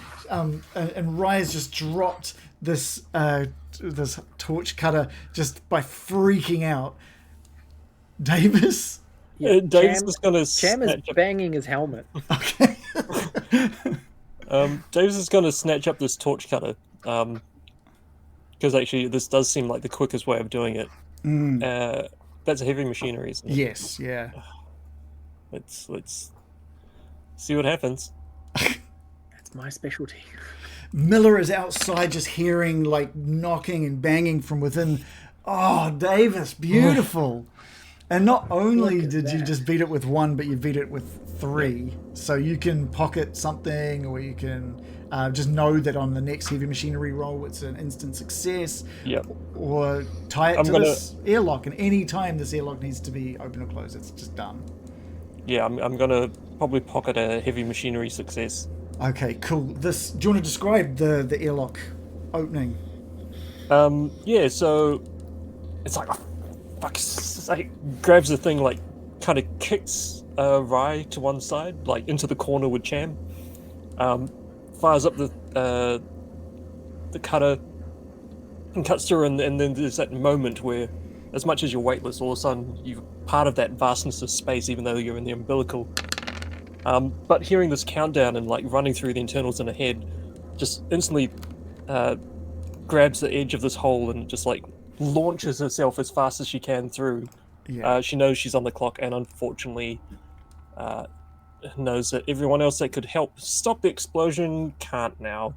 Rye has just dropped this torch cutter just by freaking out. Davis. Yeah, Davis is going to Cham is banging his helmet. Okay. Davis is going to snatch up this torch cutter, because actually this does seem like the quickest way of doing it. That's a heavy machinery, isn't it? Yes. Yeah. Let's see what happens. It's It's my specialty. Miller is outside just hearing like knocking and banging from within. Oh, Davis, beautiful. And not only Look at did you that. just beat it with one, but you beat it with three. So you can pocket something, or you can just know that on the next heavy machinery roll, it's an instant success. Yep. Or tie it I'm to gonna- this airlock. And any time this airlock needs to be open or closed, it's just done. Yeah, I'm gonna probably pocket a heavy machinery success. Okay, cool. Do you want to describe the airlock opening? Yeah, so it's like, oh, fuck's sake, grabs the thing, like, kind of kicks Rye to one side, like into the corner with Cham. Fires up the cutter and cuts through, and then there's that moment where, as much as you're weightless, all of a sudden you're part of that vastness of space, even though you're in the umbilical. But hearing this countdown and like running through the internals in her head, just instantly grabs the edge of this hole and just like launches herself as fast as she can through. Yeah. She knows she's on the clock, and unfortunately knows that everyone else that could help stop the explosion can't now.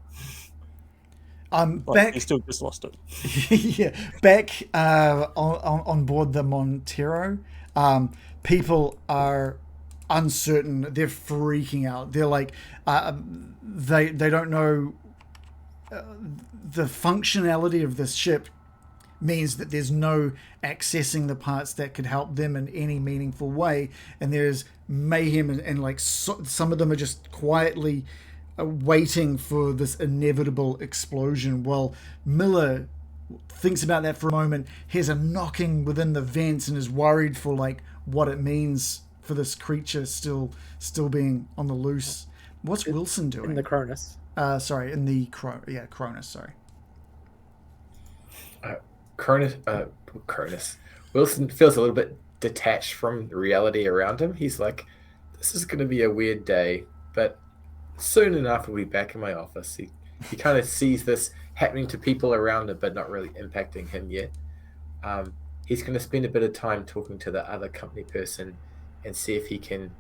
Like, Back. you still just lost it. Yeah, back on board the Montero, people are uncertain. They're freaking out. They're like, they don't know the functionality of this ship means that there's no accessing the parts that could help them in any meaningful way, and there's mayhem and like some of them are just quietly waiting for this inevitable explosion. While Miller thinks about that for a moment, hears a knocking within the vents and is worried for like what it means for this creature still being on the loose. What's Wilson doing? In the Cronus. Sorry, in the Cronus. Sorry. Cronus. Wilson feels a little bit detached from the reality around him. He's like, this is going to be a weird day, but soon enough we'll be back in my office. He kind of sees this happening to people around him, but not really impacting him yet. He's going to spend a bit of time talking to the other company person and see if he can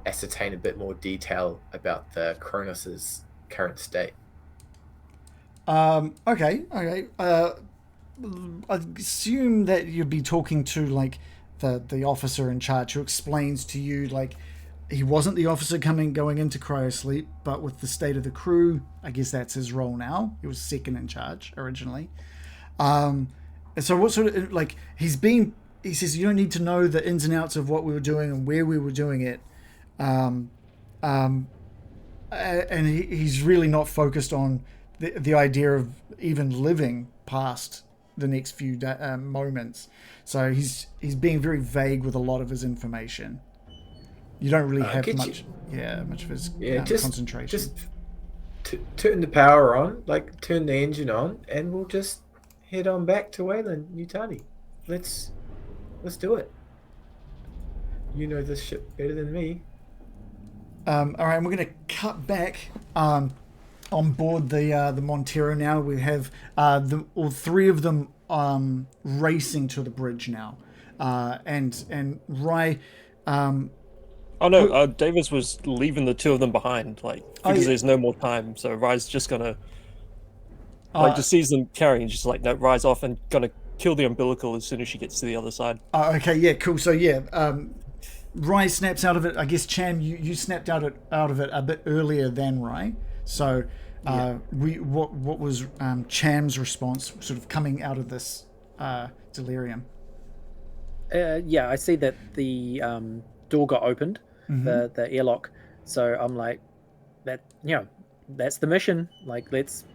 ascertain a bit more detail about the Cronus's current state. Okay. I assume that you'd be talking to like the officer in charge who explains to you like he wasn't the officer going into cryosleep, but with the state of the crew, I guess that's his role now. He was second in charge originally. And so what sort of like he says you don't need to know the ins and outs of what we were doing and where we were doing it. And he's really not focused on the idea of even living past the next few moments. So he's being very vague with a lot of his information. You don't really have much of his concentration. Just turn the power on, like turn the engine on, and we'll just head on back to Wayland, Utani. Let's do it. You know this ship better than me. All right, we're going to cut back on board the Montero now. We have all three of them racing to the bridge now, and Rye. Oh no, Davis was leaving the two of them behind, like because there's no more time. So Rye's just gonna just sees them carrying, just like no, Rye's off and gonna kill the umbilical as soon as she gets to the other side. Okay, yeah, cool. So Rye snaps out of it. I guess Cham, you snapped out of it a bit earlier than Rye. So what was Cham's response, sort of coming out of this delirium? I see that the door got opened, the airlock. So I'm like, that's the mission. Like, let's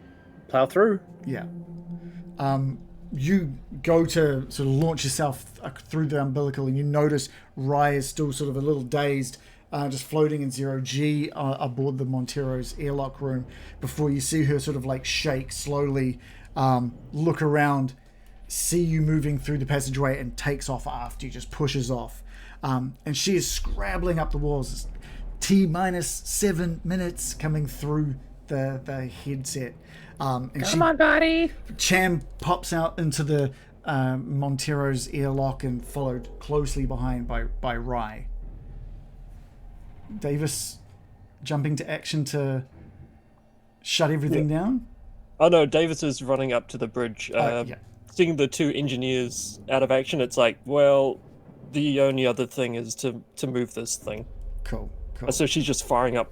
plow through. Yeah. You go to sort of launch yourself through the umbilical, and you notice Rye is still sort of a little dazed, just floating in 0G aboard the Montero's airlock room, before you see her sort of like shake slowly, look around, see you moving through the passageway, and takes off after you, just pushes off. And she is scrabbling up the walls. T-minus 7 minutes coming through the headset. Come on, buddy! Cham pops out into the Montero's airlock and followed closely behind by Rye. Davis jumping to action to shut everything down? Oh no, Davis is running up to the bridge. Yeah. Seeing the two engineers out of action, it's like, well, the only other thing is to move this thing. Cool. So she's just firing up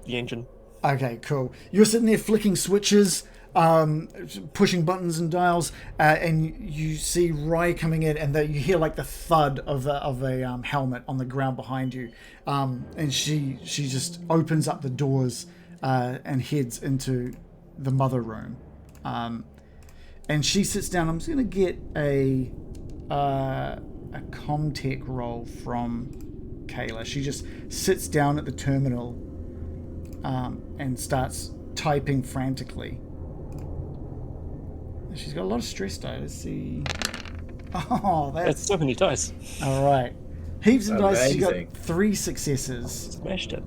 the engine. Okay, cool. You're sitting there flicking switches, pushing buttons and dials, and you see Rye coming in, and you hear like the thud of a helmet on the ground behind you, and she just opens up the doors and heads into the mother room, and she sits down. I'm just gonna get a Comtech roll from Kayla. She just sits down at the terminal and starts typing frantically. She's got a lot of stress dice. Let's see. Oh, That's so many dice. all right. Heaps of dice. She got Amazing. 3 successes. Smashed it.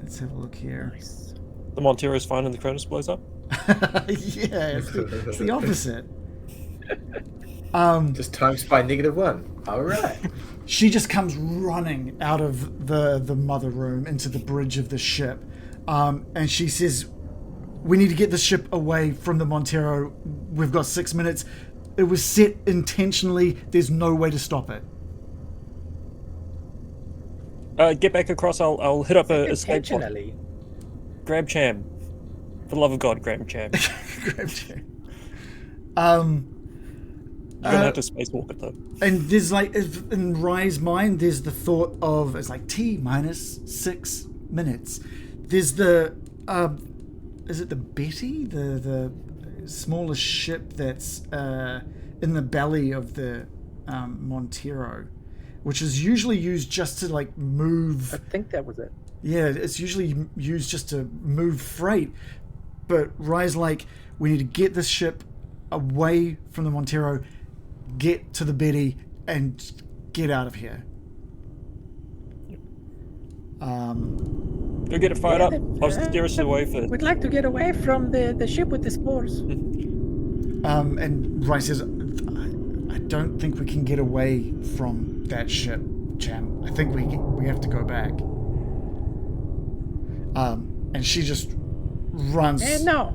Let's have a look here. Nice. The Montero's fine and the Cronus blows up. Yeah, it's the opposite. Just times by -1. All right. She just comes running out of the mother room into the bridge of the ship, and she says, "We need to get this ship away from the Montero. We've got 6 minutes. It was set intentionally. There's no way to stop it." Get back across. I'll hit up a escape pod. Intentionally. Grab Cham. For the love of God, grab Cham. Grab chair. You're gonna have to spacewalk it though. And there's like, in Rye's mind, there's the thought of, it's like T minus 6 minutes. There's the, is it the Betty? The smallest ship that's in the belly of the Montero, which is usually used just to like move. I think that was it. Yeah, it's usually used just to move freight. But Rye's like, we need to get this ship away from the Montero, get to the Betty, and get out of here. Go get it fired up. I'll steer us away for. We'd like to get away from the ship with the spores. And Rye says, I don't think we can get away from that ship, Cham. I think we have to go back. And she just runs. No.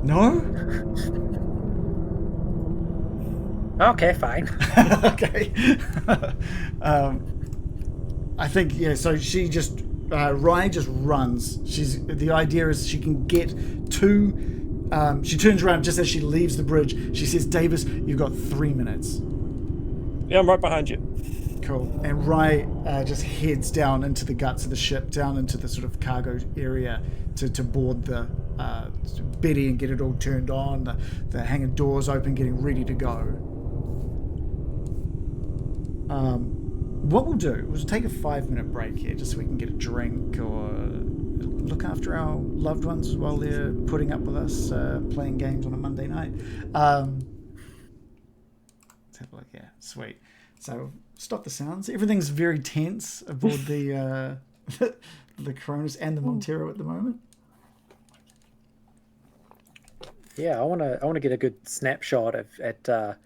No? Okay, fine. Okay. I think, yeah, so she just, Rye just runs. The idea is she can get to, she turns around just as she leaves the bridge. She says, Davis, you've got 3 minutes. Yeah, I'm right behind you. Cool. And Rye just heads down into the guts of the ship, down into the sort of cargo area to board the Betty and get it all turned on, the hangar doors open, getting ready to go. What we'll do is take a 5-minute break here just so we can get a drink or look after our loved ones while they're putting up with us playing games on a Monday night. Let's have a look here. Sweet. So stop the sounds. Everything's very tense aboard the the Cronus and the Montero at the moment. Yeah, I want to get a good snapshot at the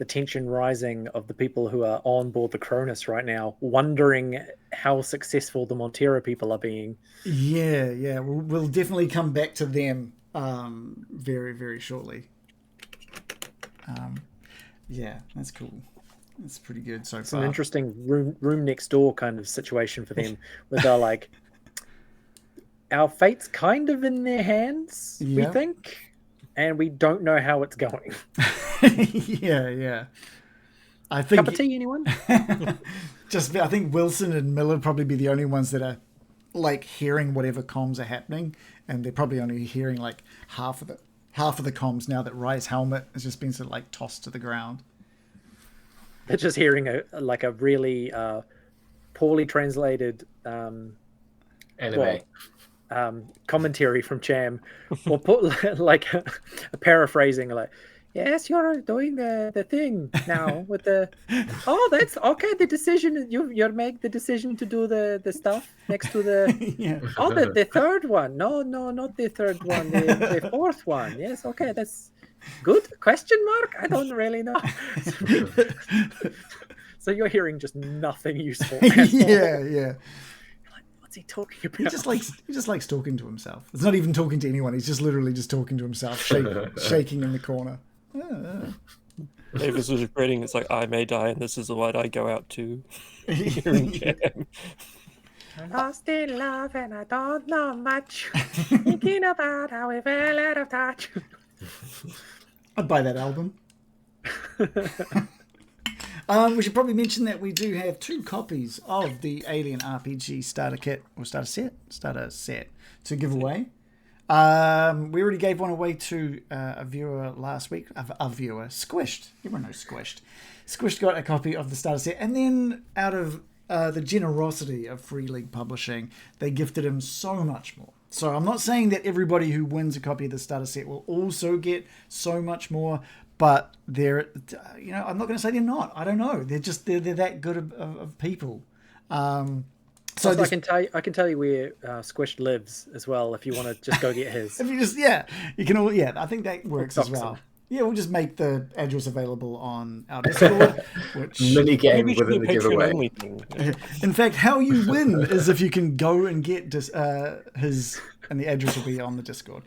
tension rising of the people who are on board the Cronus right now, wondering how successful the Montero people are being. Yeah. We'll definitely come back to them very, very shortly. Yeah, that's cool. That's pretty good so It's far. an interesting room next door kind of situation for them, where they're like, our fate's kind of in their hands, we Yeah. think, and we don't know how it's going. Yeah. I think Cup of tea, anyone? I think Wilson and Miller probably be the only ones that are like hearing whatever comms are happening, and they're probably only hearing like half of the comms now that Rye's helmet has just been sort of like tossed to the ground. They're just hearing a really poorly translated Anime. commentary from Cham, or put like a paraphrasing, like, yes, you're doing the thing now with the, oh, that's okay, the decision, you make the decision to do the stuff next to the, Yeah. oh, the third one, no, not the third one, the fourth one, yes, okay, that's good, question mark, I don't really know. So you're hearing just nothing useful. At all. Yeah. You're like, what's he talking about? He just likes talking to himself. It's not even talking to anyone. He's just literally just talking to himself, shaking in the corner. Davis was regretting. It's like, I may die, and this is what I go out to. Hearing Cham. Lost in love and I don't know much. Thinking about how we fell out of touch. I'd buy that album. We should probably mention that we do have 2 copies of the Alien RPG starter kit or starter set to give away. We already gave one away to a viewer last week. A viewer, Squished. Everyone knows Squished. Squished got a copy of the starter set, and then out of the generosity of Free League Publishing, they gifted him so much more. So I'm not saying that everybody who wins a copy of the starter set will also get so much more, but they're, I'm not going to say they're not. I don't know. They're that good of people. So I can tell you where Squished lives as well. If you want to just go get his. If you just you can all I think that works as well. Yeah, we'll just make the address available on our Discord, which mini game within the giveaway. In fact, how you win is if you can go and get his, and the address will be on the Discord.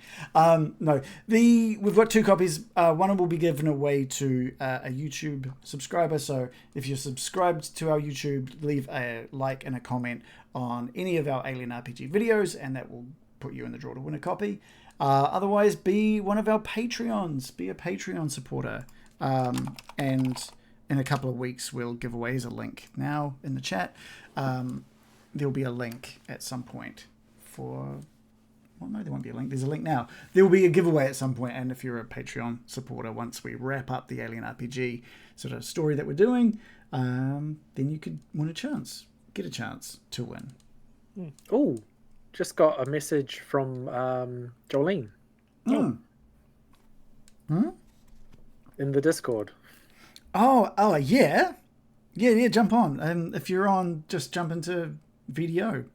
We've got 2 copies. One will be given away to a YouTube subscriber. So if you're subscribed to our YouTube, leave a like and a comment on any of our Alien RPG videos, and that will put you in the draw to win a copy. Otherwise, be one of our Patreons. Be a Patreon supporter. And in a couple of weeks, we'll give away a link now in the chat. There'll be a link at some point for... Well, no, there won't be a link. There's a link now. There will be a giveaway at some point, and if you're a Patreon supporter, once we wrap up the Alien RPG sort of story that we're doing, then you could get a chance to win. Oh, just got a message from Jolene. In the Discord. Oh, yeah. Yeah, jump on. If you're on, just jump into VDO.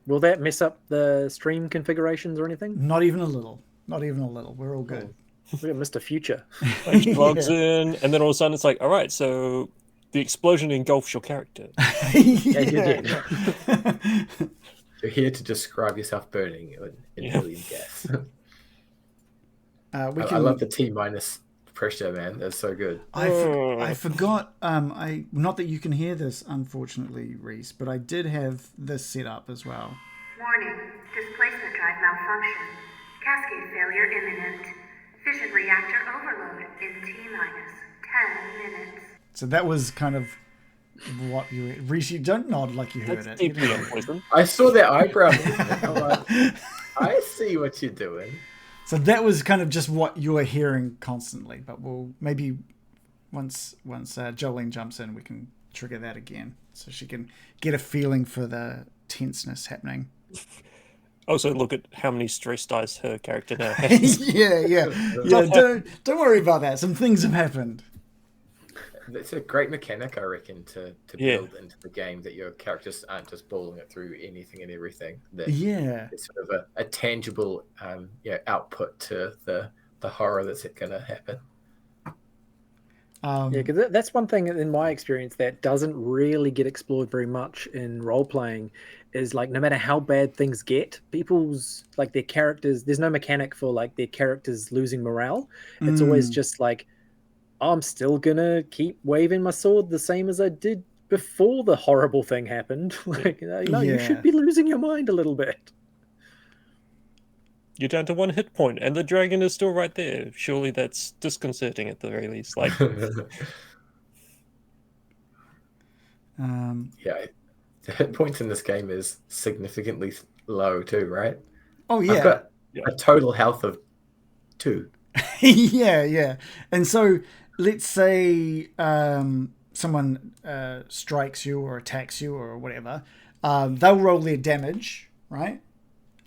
Will that mess up the stream configurations or anything? Not even a little. We're all good. We got Mr. Future. He logs in, and then all of a sudden it's like, all right, so the explosion engulfs your character. Yeah. You're here to describe yourself burning in helium gas. I love the T- pressure, man. That's so good. I forgot. Not that you can hear this, unfortunately, Reece, but I did have this set up as well. Warning: displacement drive malfunction. Cascade failure imminent. Fission reactor overload in T-minus 10 minutes. So that was kind of what you... Reece, you don't nod like you heard That's it. deeply unpleasant. I saw that eyebrow movement. I'm like, I see what you're doing. So that was kind of just what you were hearing constantly, but we'll maybe once Jolene jumps in, we can trigger that again, so she can get a feeling for the tenseness happening. Also, look at how many stress dice her character now has. yeah. Don't worry about that. Some things have happened. It's a great mechanic, I reckon, to build into the game, that your characters aren't just balling it through anything and everything. That it's sort of a tangible output to the horror that's going to happen. Because that's one thing in my experience that doesn't really get explored very much in role playing, is like no matter how bad things get, people's like their characters, there's no mechanic for like their characters losing morale. It's always just like, I'm still gonna keep waving my sword the same as I did before the horrible thing happened. Like, you should be losing your mind a little bit. You're down to 1 hit point, and the dragon is still right there. Surely that's disconcerting at the very least. Like, The hit points in this game is significantly low too, right? Oh yeah, I've got a total health of 2. yeah. And so let's say someone strikes you or attacks you or whatever. They'll roll their damage, right?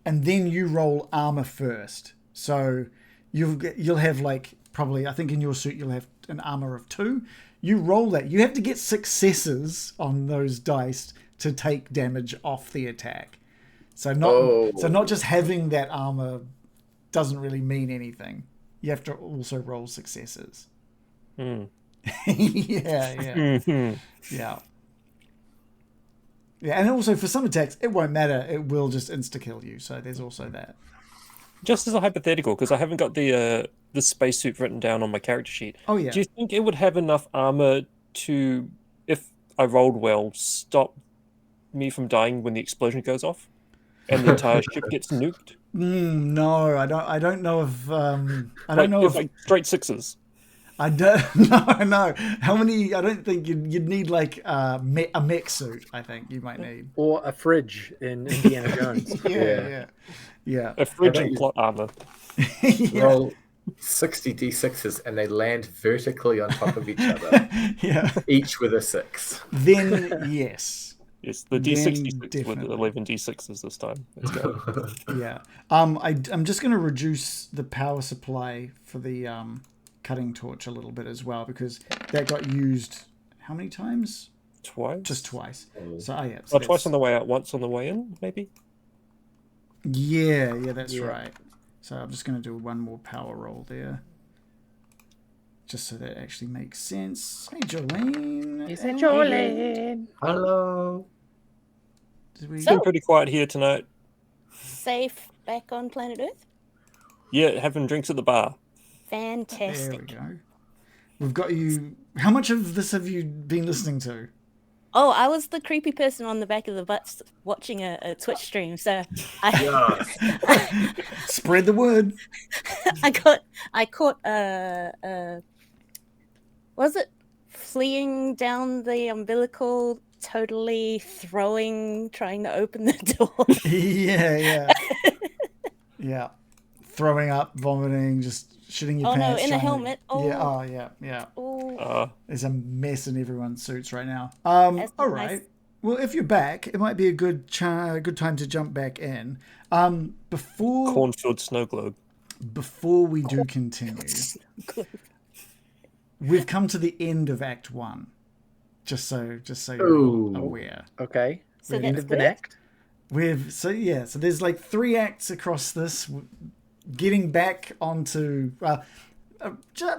And then you roll armor first. So you'll have like probably, I think in your suit you'll have an armor of 2. You roll that. You have to get successes on those dice to take damage off the attack. So not just having that armor doesn't really mean anything. You have to also roll successes. Yeah. Yeah. Yeah, and also for some attacks, it won't matter. It will just insta-kill you. So there's also that. Just as a hypothetical, because I haven't got the spacesuit written down on my character sheet. Oh, yeah. Do you think it would have enough armor to, if I rolled well, stop me from dying when the explosion goes off and the entire ship gets nuked? No, I don't know if I don't know It's like straight sixes. I don't no. How many? I don't think you'd need like a mech suit. I think you might need Or a fridge in Indiana Jones. yeah. A fridge and plot armor. Roll 60 d6s and they land vertically on top of each other. Yeah. Each with a 6. Then yes. Yes, the D66 with 11 D6s this time. Let's go. Yeah. I'm just going to reduce the power supply for the cutting torch a little bit as well because that got used how many times? Twice? Just twice. So yeah. So twice on the way out, once on the way in, maybe? Yeah, that's right. So I'm just going to do one more power roll there. Just so that actually makes sense. Hey, Jolene. Is it Jolene? Hello. It's been pretty quiet here tonight. Safe back on planet Earth? Yeah, having drinks at the bar. Fantastic. There we go. We've got you. How much of this have you been listening to? Oh, I was the creepy person on the back of the bus watching a Twitch stream, so I Spread the word. I caught was it fleeing down the umbilical, totally trying to open the door. Yeah. Throwing up, vomiting, just shitting your pants. Oh no, in a helmet. Yeah. Oh. There's a mess in everyone's suits right now. All right. Nice. Well, if you're back, it might be a good time to jump back in. Before Cornfield snow globe. Before we do continue, we've come to the end of Act 1. Just so you're aware. Okay. So the end that's of the good. act. So there's like 3 acts across this. Getting back onto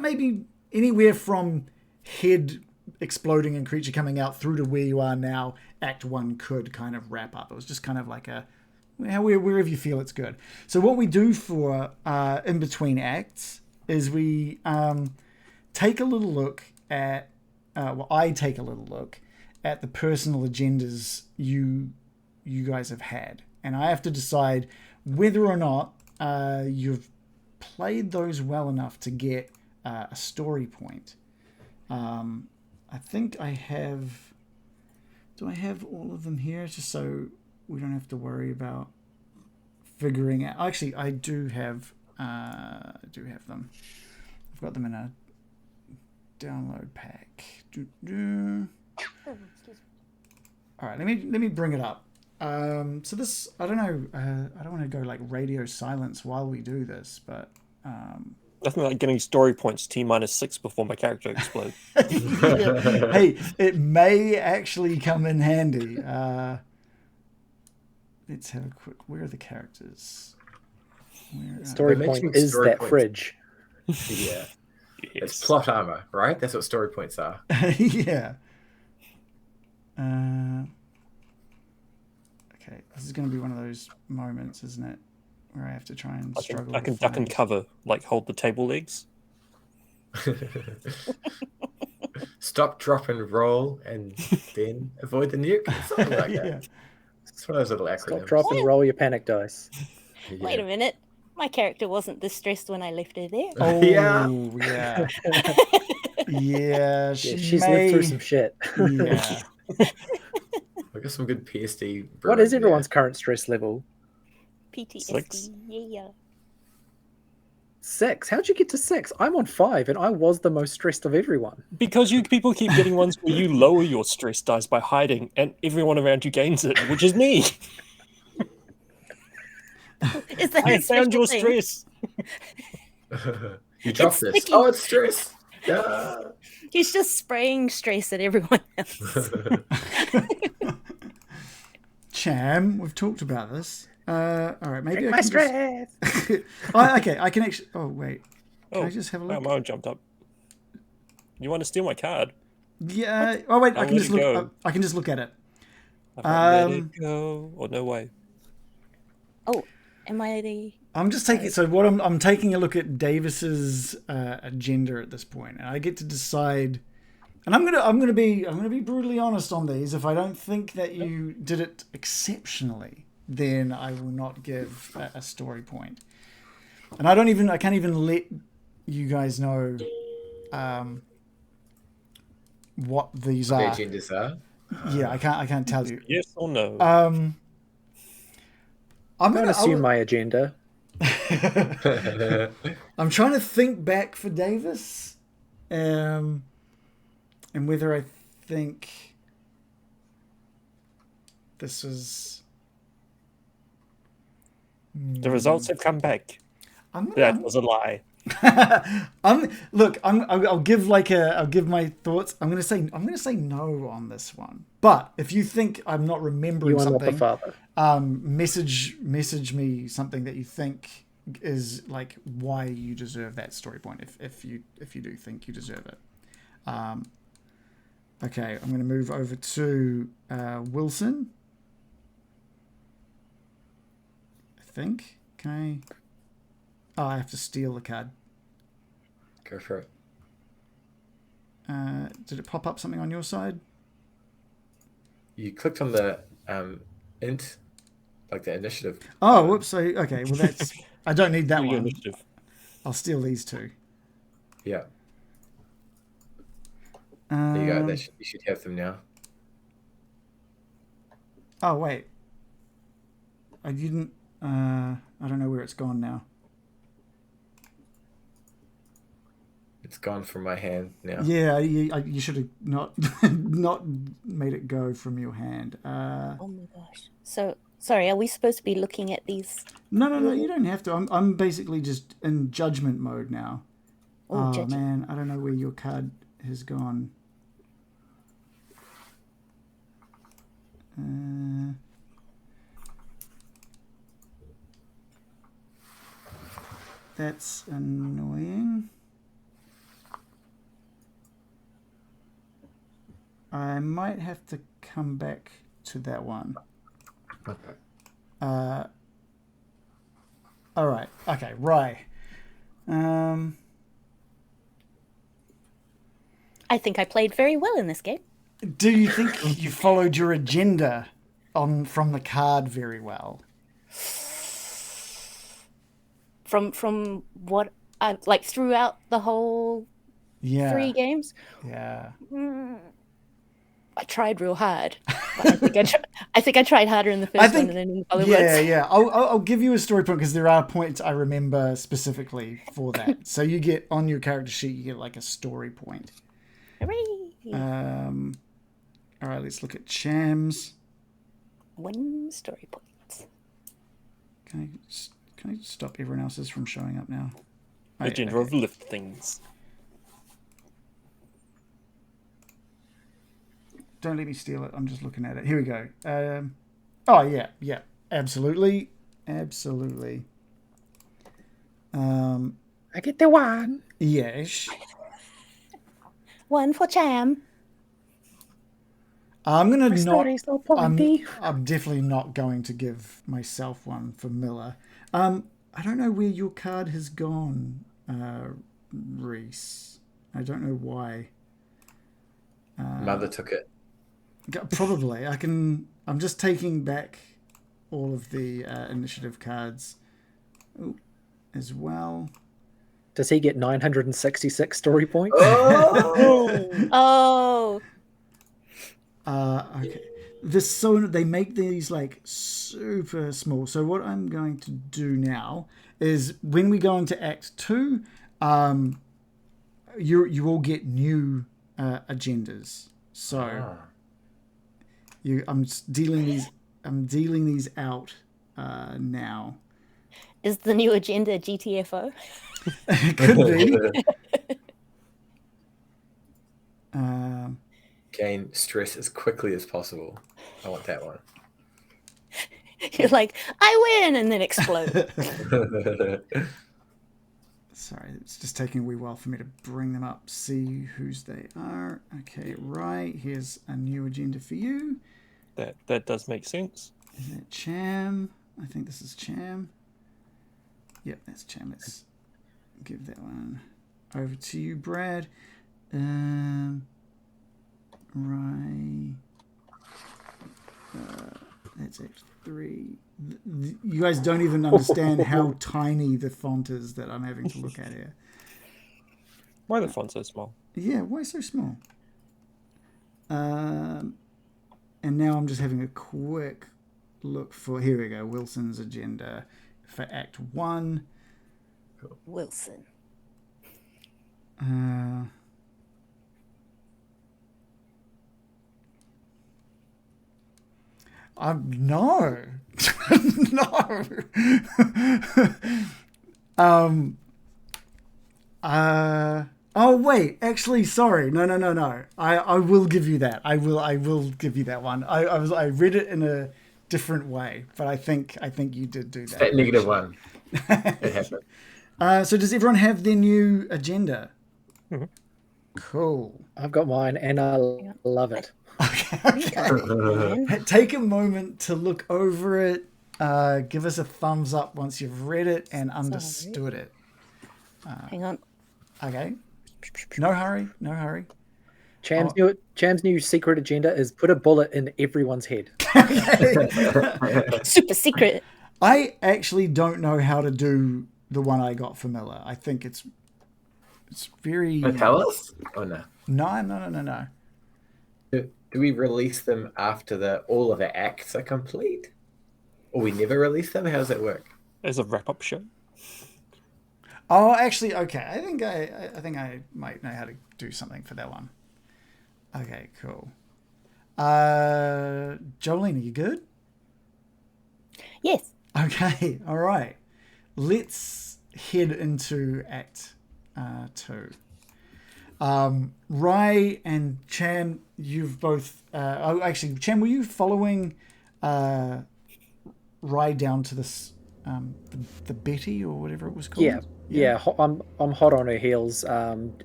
maybe anywhere from head exploding and creature coming out through to where you are now. Act 1 could kind of wrap up. It was just kind of like wherever you feel it's good. So what we do for in between acts is we take a little look at. I take a little look at the personal agendas you guys have had, and I have to decide whether or not you've played those well enough to get a story point. I think I have. Do I have all of them here, just so we don't have to worry about figuring out? Actually, I do have. Them. I've got them in a download pack. All right, let me bring it up. So this, I don't know, I don't want to go like radio silence while we do this, but Nothing like getting story points T-6 before my character explodes. Hey, it may actually come in handy. Let's have a quick. Where are the characters? Story point is that fridge. Yeah. It's plot armor, right? That's what story points are. Yeah. Okay, this is going to be one of those moments, isn't it? Where I have to try and struggle. I can duck and cover, like hold the table legs. Stop, drop, and roll, and then avoid the nuke. Something like that. Yeah. It's one of those little acronyms. Stop, drop, and roll your panic dice. Yeah. Wait a minute. My character wasn't this stressed when I left her there. Oh, Yeah. yeah. Yeah, She's lived through some shit. Yeah. I got some good PSD. What is everyone's current stress level? PTSD. 6? Yeah. 6. How'd you get to 6? I'm on 5, and I was the most stressed of everyone. Because you people keep getting ones where you lower your stress dice by hiding, and everyone around you gains it, which is me. Is that I a found your special thing? stress. You dropped this. sticky. Oh, it's stress. Yeah. He's just spraying stress at everyone else. Cham, we've talked about this. All right, maybe Drink I my can stress. okay, I can actually. Oh wait, can I just have a Oh, look? mine jumped up. You want to steal my card? Yeah. Oh wait, I I'll can let just it go. look. I can just look at it. Let it go. Or no way. Oh, am I the? I'm just taking. So what I'm taking a look at Davis's agenda at this point, and I get to decide. And I'm gonna be brutally honest on these. If I don't think that you did it exceptionally, then I will not give a story point. And I can't even let you guys know what these The are. agendas are. Yeah, I can't tell you. Yes or no? I'm Don't assume my agenda. I'm trying to think back for Davis, and whether I think this was. The results have come back. I'm That was a lie. I'll give my thoughts. I'm gonna say no on this one. But if you think I'm not remembering You are not the something, father. message me something that you think is like why you deserve that story point. If you do think you deserve it. Okay, I'm gonna move over to Wilson. I think. Can I? Oh, I have to steal the card. Go for it. Did it pop up something on your side? You clicked on the int, like the initiative. Oh, whoops. Okay, well that's. I don't need that Your one. initiative. I'll steal these two. Yeah. There you go. You should have them now. Oh wait. I didn't. I don't know where it's gone now. It's gone from my hand now. Yeah, you should have not made it go from your hand. Oh my gosh. So sorry, are we supposed to be looking at these? No, you don't have to. I'm basically just in judgment mode now. Oh, Oh judging. man, I don't know where your card has gone. That's annoying. I might have to come back to that one. Okay. All right. Okay. Rye. I think I played very well in this game. Do you think you followed your agenda from the card very well? From what I like throughout the whole Yeah. 3 games. Yeah. I tried real hard. But I think I tried harder in the first one than in the other ones. Yeah. I'll give you a story point because there are points I remember specifically for that. So you get on your character sheet, you get like a story point. Hooray! All right, let's look at Cham's. 1 story point. Can I stop everyone else's from showing up now? Agenda of lift things. Don't let me steal it. I'm just looking at it. Here we go. Oh yeah, absolutely. I get the 1. Yes. 1 for Cham. I'm gonna My not. story's so pointy. I'm definitely not going to give myself one for Miller. I don't know where your card has gone, Reece. I don't know why. Mother took it. Probably. I'm just taking back all of the initiative cards as well. Does he get 966 story points? Oh. Okay. They make these like super small. So what I'm going to do now is when we go into Act 2, you all get new agendas. So I'm dealing these out now. Is the new agenda GTFO? It could be. Gain stress as quickly as possible. I want that one. You're like, I win, and then explode. Sorry, it's just taking a wee while for me to bring them up, see whose they are. Okay, right. Here's a new agenda for you. That does make sense. Is that Cham? I think this is Cham. Yep, that's Cham. Let's give that one over to you, Brad. Right. That's X3. You guys don't even understand how tiny the font is that I'm having to look at here. Why the font so small? Yeah, why so small? And now I'm just having a quick look for, here we go, Wilson's agenda for Act 1. Wilson. No. No. Oh wait, actually, sorry. No. I will give you that. I will give you that one. I read it in a different way, but I think you did do that. That negative one. It happened. So does everyone have their new agenda? Mm-hmm. Cool. I've got mine, and I love it. Okay. Take a moment to look over it. Give us a thumbs up once you've read it and understood it. Hang on. Okay. No hurry. Cham's new secret agenda is put a bullet in everyone's head. Super secret. I actually don't know how to do the one I got for Miller. I think it's very... Tell us? Oh, no. No. Do we release them after all of the acts are complete? Or we never release them? How does that work? As a wrap-up show. Oh, actually, okay. I think I might know how to do something for that one. Okay, cool. Jolene, are you good? Yes. Okay, all right. Let's head into Act 2. Rye and Cham, you've both... actually, Cham, were you following Rye down to this... the Betty or whatever it was called? Yeah. I'm hot on her heels,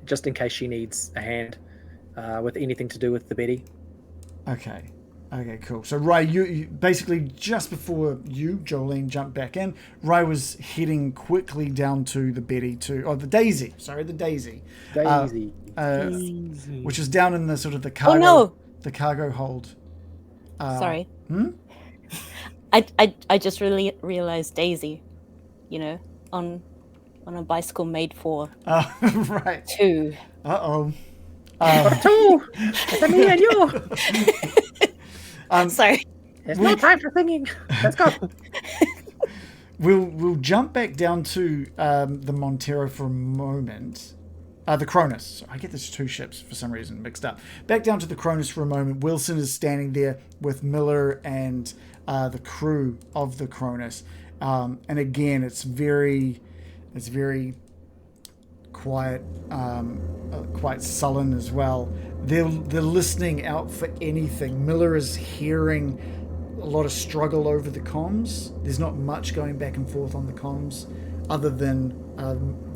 just in case she needs a hand with anything to do with the Betty. Okay, cool. So Rye, you basically just before you, Jolene, jumped back in, Rye was heading quickly down to the Betty the Daisy. Sorry, the Daisy. Daisy. Which is down in the sort of the cargo. Oh no! The cargo hold. Sorry. I just really realized Daisy, on a bicycle made for right. 2. Two. It's me and you. Sorry. There's no time for singing. Let's go. We'll jump back down to the Montero for a moment. The Cronus. I get these two ships for some reason mixed up. Back down to the Cronus for a moment. Wilson is standing there with Miller and the crew of the Cronus. And again, it's very quiet, quite sullen as well. They're listening out for anything. Miller is hearing a lot of struggle over the comms. There's not much going back and forth on the comms, other than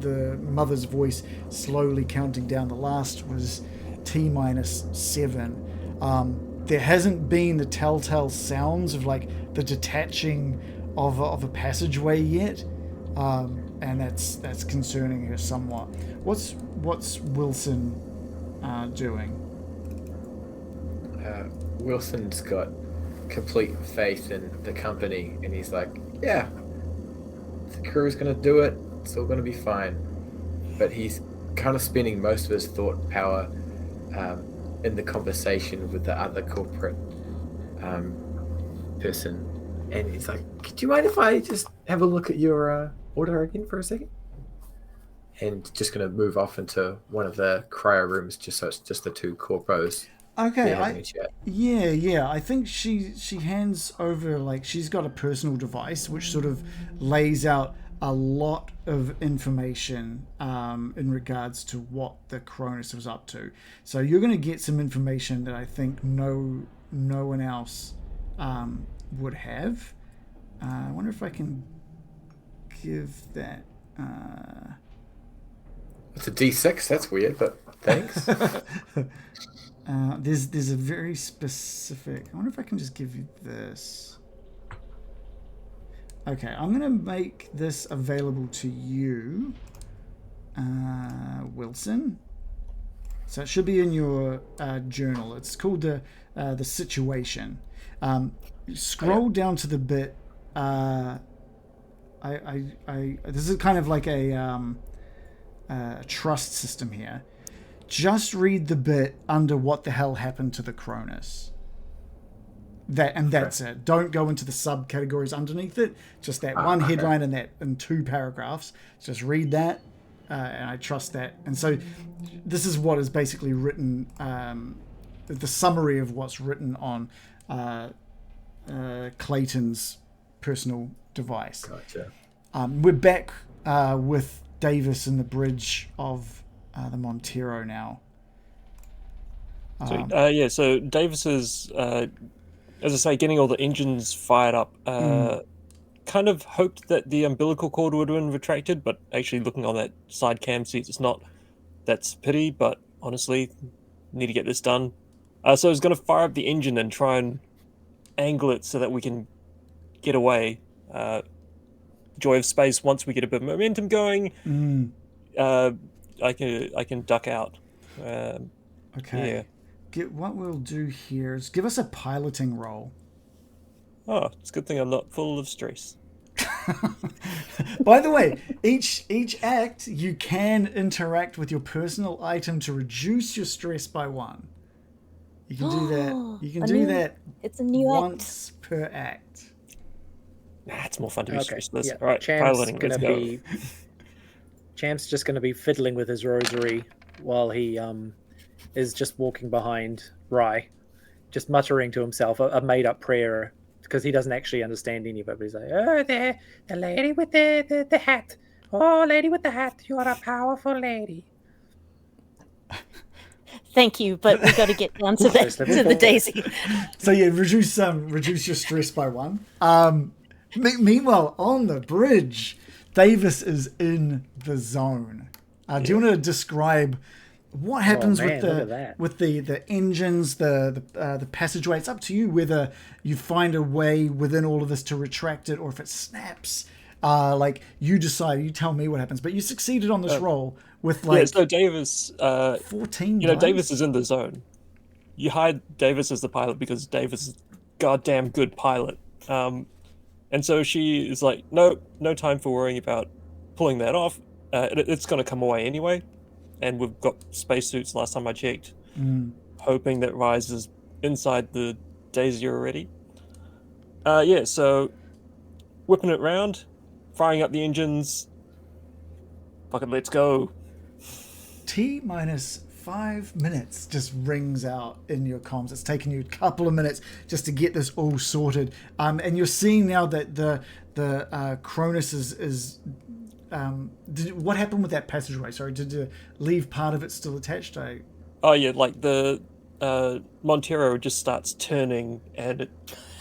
the mother's voice slowly counting down. The last was T-7. There hasn't been the telltale sounds of like the detaching of a passageway yet, and that's concerning her somewhat. What's Wilson doing? Wilson's got complete faith in the company, and he's like, yeah, the crew's going to do it. It's all going to be fine. But he's kind of spending most of his thought power in the conversation with the other corporate person. And he's like, do you mind if I just have a look at your order again for a second? And just going to move off into one of the cryo rooms, just so it's just the two corpos. Okay, yeah. I think she hands over, like, she's got a personal device which sort of lays out a lot of information in regards to what the Cronus was up to. So you're going to get some information that I think no one else would have. I wonder if I can give that. It's a D6. That's weird, but thanks. There's a very specific. I wonder if I can just give you this. Okay, I'm gonna make this available to you, Wilson. So it should be in your journal. It's called the situation. Scroll down to the bit. This is kind of like a trust system here. Just read the bit under what the hell happened to the Cronus. That's it. Don't go into the subcategories underneath it. Just that one headline and 2 paragraphs. Just read that, and I trust that. And so, this is what is basically written. The summary of what's written on Clayton's personal device. Gotcha. We're back with Davis in the bridge of the Montero now. So Davis is, as I say, getting all the engines fired up. Kind of hoped that the umbilical cord would have been retracted, but actually looking on that side cam seats, it's not. That's pity, but honestly, need to get this done. So I was going to fire up the engine and try and angle it so that we can get away. Joy of space. Once we get a bit of momentum going, I can duck out. Okay. Yeah. What we'll do here is give us a piloting roll. Oh, it's a good thing I'm not full of stress. By the way, each act you can interact with your personal item to reduce your stress by 1. You can do that. You can do that. It's a new once per act. Nah, it's more fun to be stressless. Yeah. All right, piloting. Let's go. Champ's just going to be fiddling with his rosary while he is just walking behind Rye, just muttering to himself a made-up prayer, because he doesn't actually understand any of it. But he's like, "Oh, the lady with the hat. Oh, lady with the hat, you are a powerful lady." Thank you, but we got to get down to the Daisy. So yeah, reduce your stress by 1. Meanwhile, on the bridge, Davis is in the zone. Do you want to describe what happens with the engines, the passageway? It's up to you whether you find a way within all of this to retract it, or if it snaps. Like you decide. You tell me what happens. But you succeeded on this roll with so Davis. 14. Davis is in the zone. You hired Davis as the pilot because Davis is a goddamn good pilot. And so she is like, no time for worrying about pulling that off. It's going to come away anyway. And we've got spacesuits last time I checked. Hoping that Rise is inside the Daisy already. So whipping it round, firing up the engines. Fucking let's go. T-minus 5 minutes just rings out in your comms. It's taken you a couple of minutes just to get this all sorted. And you're seeing now that the Cronus is what happened with that passageway? Sorry, did you leave part of it still attached? Oh yeah, like the Montero just starts turning and it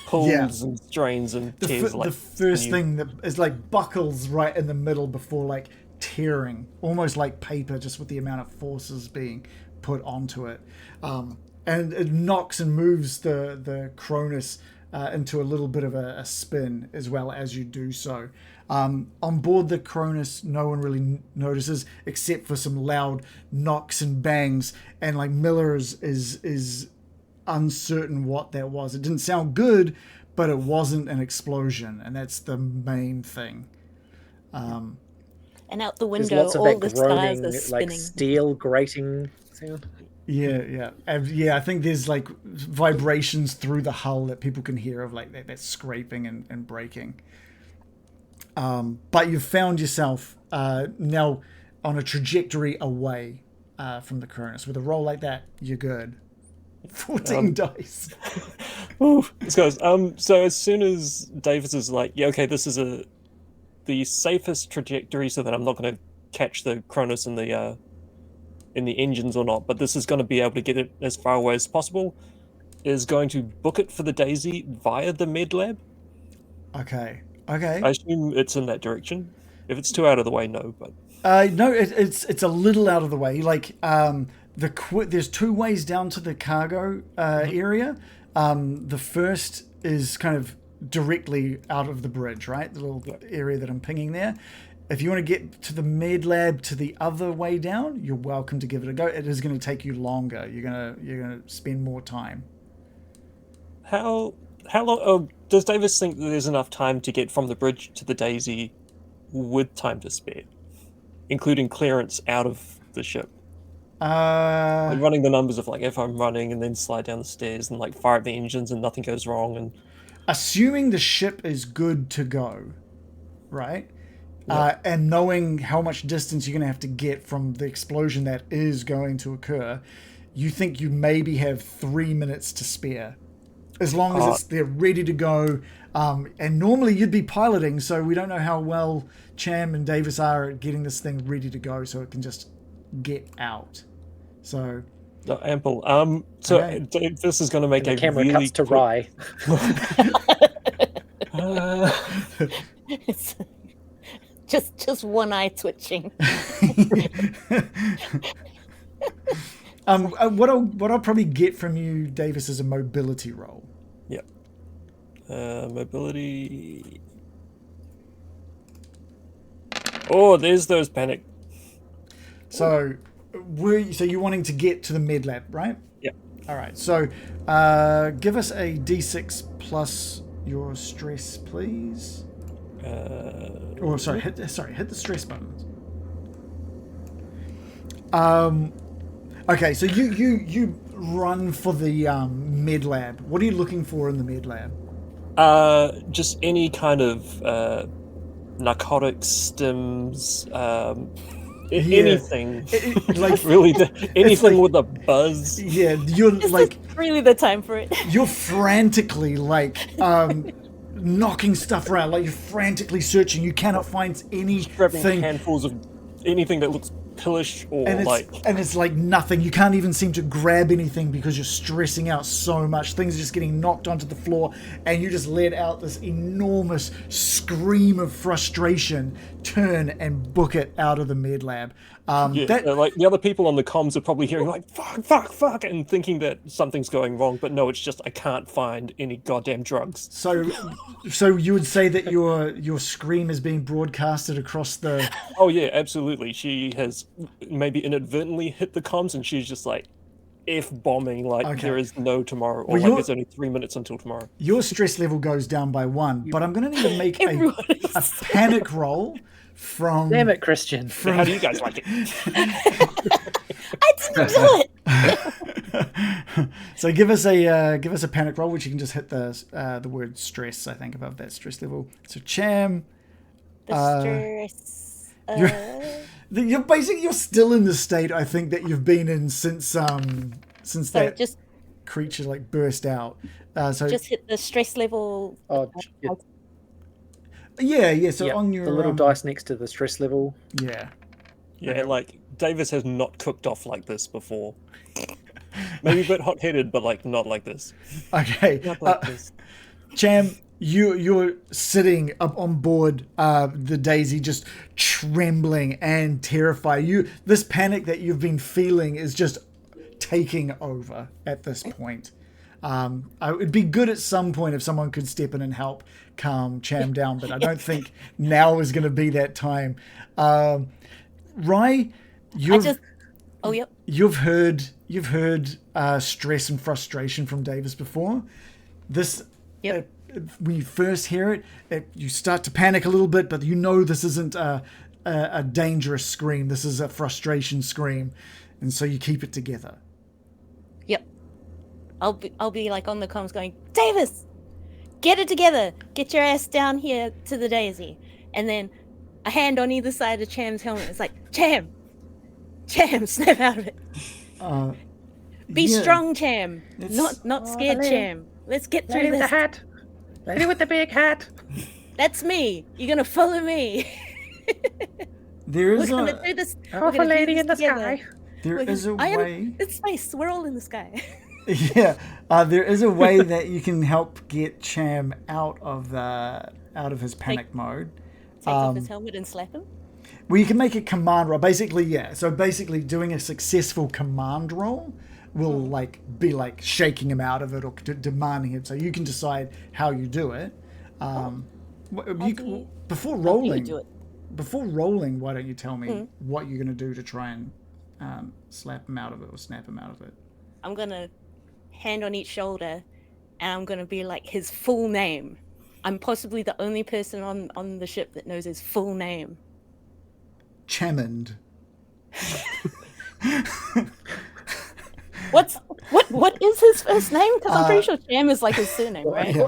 pulls and strains and tears. The first thing that is like buckles right in the middle before like tearing, almost like paper, just with the amount of forces being put onto it. And it knocks and moves the Cronus into a little bit of a spin as well as you do so. On board the Cronus, no one really notices except for some loud knocks and bangs, and like Miller is uncertain what that was. It didn't sound good, but it wasn't an explosion, and that's the main thing. And out the window, There's lots of all that the stars groaning, are spinning. like steel grating sound. Yeah. I think there's like vibrations through the hull that people can hear of like that scraping and breaking. But you've found yourself now on a trajectory away from the Cronus. With a roll like that, you're good. 14 dice. Ooh, this goes. So as soon as Davis is like, yeah, okay, this is the safest trajectory, so that I'm not going to catch the Cronus in the engines or not, but this is going to be able to get it as far away as possible. Is going to book it for the Daisy via the med lab. Okay. I assume it's in that direction. If it's too out of the way, no. But No, it's a little out of the way. Like there's two ways down to the cargo area. The first is kind of directly out of the bridge, right? The little area that I'm pinging there. If you want to get to the med lab to the other way down, you're welcome to give it a go. It is going to take you longer. You're gonna spend more time. how long? Does Davis think that there's enough time to get from the bridge to the Daisy with time to spare, including clearance out of the ship? Like running the numbers of like if I'm running and then slide down the stairs and like fire up the engines and nothing goes wrong, and assuming the ship is good to go, right? And knowing how much distance you're going to have to get from the explosion that is going to occur, you think you maybe have 3 minutes to spare. As long as they're ready to go. And normally you'd be piloting, so we don't know how well Cham and Davis are at getting this thing ready to go so it can just get out. So... No, ample. So Okay. this is going to make The a camera really cuts to quick- Rye. It's just one eye twitching. What I'll probably get from you, Davis, is a mobility roll. Yep. Mobility. Oh, there's those panic. So, you're wanting to get to the med lab, right? Yep. All right. So, give us a d6 plus your stress, please. Hit the stress buttons. Okay, so you run for the med lab. What are you looking for in the med lab? Just any kind of narcotics, stims, anything. Like Really, anything like- with a buzz. yeah, you're This like is really the time for it. you're frantically like knocking stuff around. Like you're frantically searching. You cannot find Grabbing anything. handfuls of anything that looks pillish or And it's like nothing. You can't even seem to grab anything because you're stressing out so much. Things are just getting knocked onto the floor, and you just let out this enormous scream of frustration, turn and book it out of the med lab. like the other people on the comms are probably hearing like fuck, and thinking that something's going wrong, but no, it's just I can't find any goddamn drugs. So you would say that your scream is being broadcasted across the... Oh yeah, absolutely. She has maybe inadvertently hit the comms, and she's just like F-bombing like Okay. there is no tomorrow, or Well, like you're- there's only 3 minutes until tomorrow. Your stress level goes down by 1, but I'm going to need to make Everyone a is- panic roll from... Damn it, Christian. So how do you guys like it? I didn't do it. So give us a panic roll, which you can just hit the word stress, I think, above that stress level. So Cham, The stress. you're still in the state I think that you've been in since So that just creature like burst out. So just hit the stress level. Oh, yeah. So yeah, on your the little dice next to the stress level. yeah. Yeah, like Davis has not cooked off like this before. Maybe a bit hot-headed, but like not like this. Okay. Not like this. Cham, you're sitting up on board the Daisy, just trembling and terrified. This panic that you've been feeling is just taking over at this point. It'd be good at some point if someone could step in and help calm Cham down, but I don't think now is going to be that time. Rye, Oh, yep. you've heard stress and frustration from Davis before. This, Yep. when you first hear it, you start to panic a little bit, but you know this isn't a dangerous scream. This is a frustration scream, and so you keep it together. Yep. I'll be like on the comms going, Davis, get it together. Get your ass down here to the Daisy. And then a hand on either side of Cham's helmet. It's like, Cham, snap out of it. Be Yeah. strong, Cham. It's- Not scared, Lily. Cham. Let's get through Lady with the this. hat. Lady with the big hat. That's me. You're gonna follow me. There We're is gonna do this. We're Powerful gonna do lady this in the together. sky. there We're is a gonna- I am way. in space. We're all in the sky. Yeah, there is a way that you can help get Cham out of his panic mode. Take off his helmet and slap him? Well, you can make a command roll. Basically, yeah. So basically, doing a successful command roll will be like shaking him out of it or demanding him. So you can decide how you do it. Before rolling, why don't you tell me what you're going to do to try and slap him out of it or snap him out of it? I'm going to hand on each shoulder, and I'm going to be like his full name. I'm possibly the only person on the ship that knows his full name. Chamond. What is his first name? Because I'm pretty sure Cham is like his surname, right? Yeah.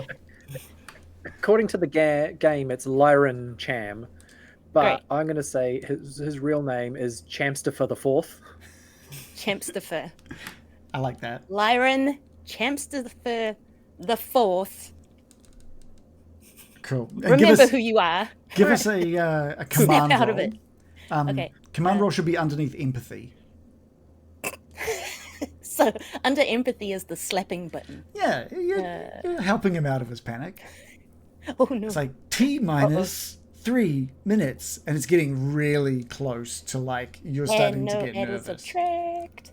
According to the game, it's Lyron Cham, but Great. I'm going to say his real name is Chamstifer the Fourth. Champstifer. I like that. Lyron Champstifer the Fourth. Cool. And Remember who you are. Give us a command Snap out roll. of it. Okay. Command roll should be underneath empathy. So under empathy is the slapping button. Yeah, you're helping him out of his panic. Oh no. It's like T minus 3 minutes, and it's getting really close to like you're starting to get nervous. Subtract.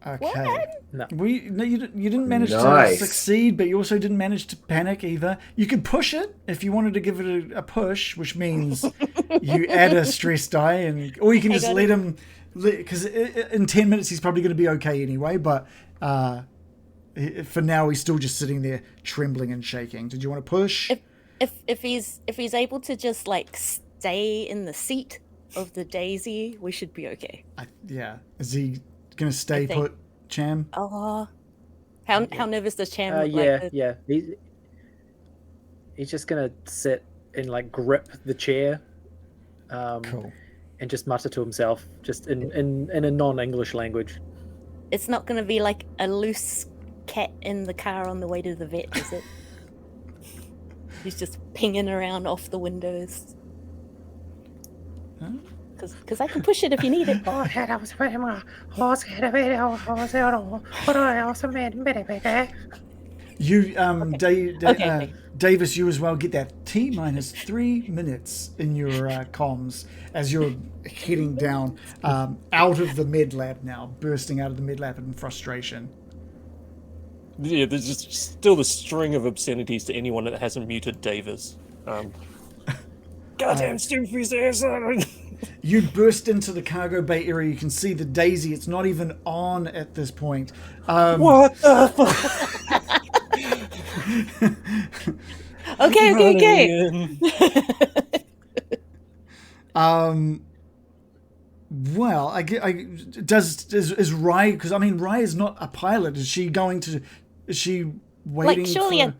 Okay. What? No. You didn't manage to Nice. succeed, but you also didn't manage to panic either. You could push it if you wanted to give it a push, which means you add a stress die, or you can just let him, because in 10 minutes he's probably going to be okay anyway. But for now he's still just sitting there trembling and shaking. Did you want to push? If he's able to just like stay in the seat of the Daisy, we should be okay. Yeah. Is he going to stay put, Cham? Oh, how nervous does Cham look like? Yeah. He's just gonna sit and like grip the chair, Cool. and just mutter to himself, just in a non-English language. It's not going to be like a loose cat in the car on the way to the vet, is it? He's just pinging around off the windows. Because I can push it if you need it. You, Okay. Davis, you as well get that T minus 3 minutes in your comms as you're heading down out of the med lab now, bursting out of the med lab in frustration. Yeah, there's just still the string of obscenities to anyone that hasn't muted Davis. Goddamn stupid ass! You burst into the cargo bay area. You can see the Daisy. It's not even on at this point. What the fuck? Okay. Well, is Rye, because I mean Rye is not a pilot. Is she waiting Like, for?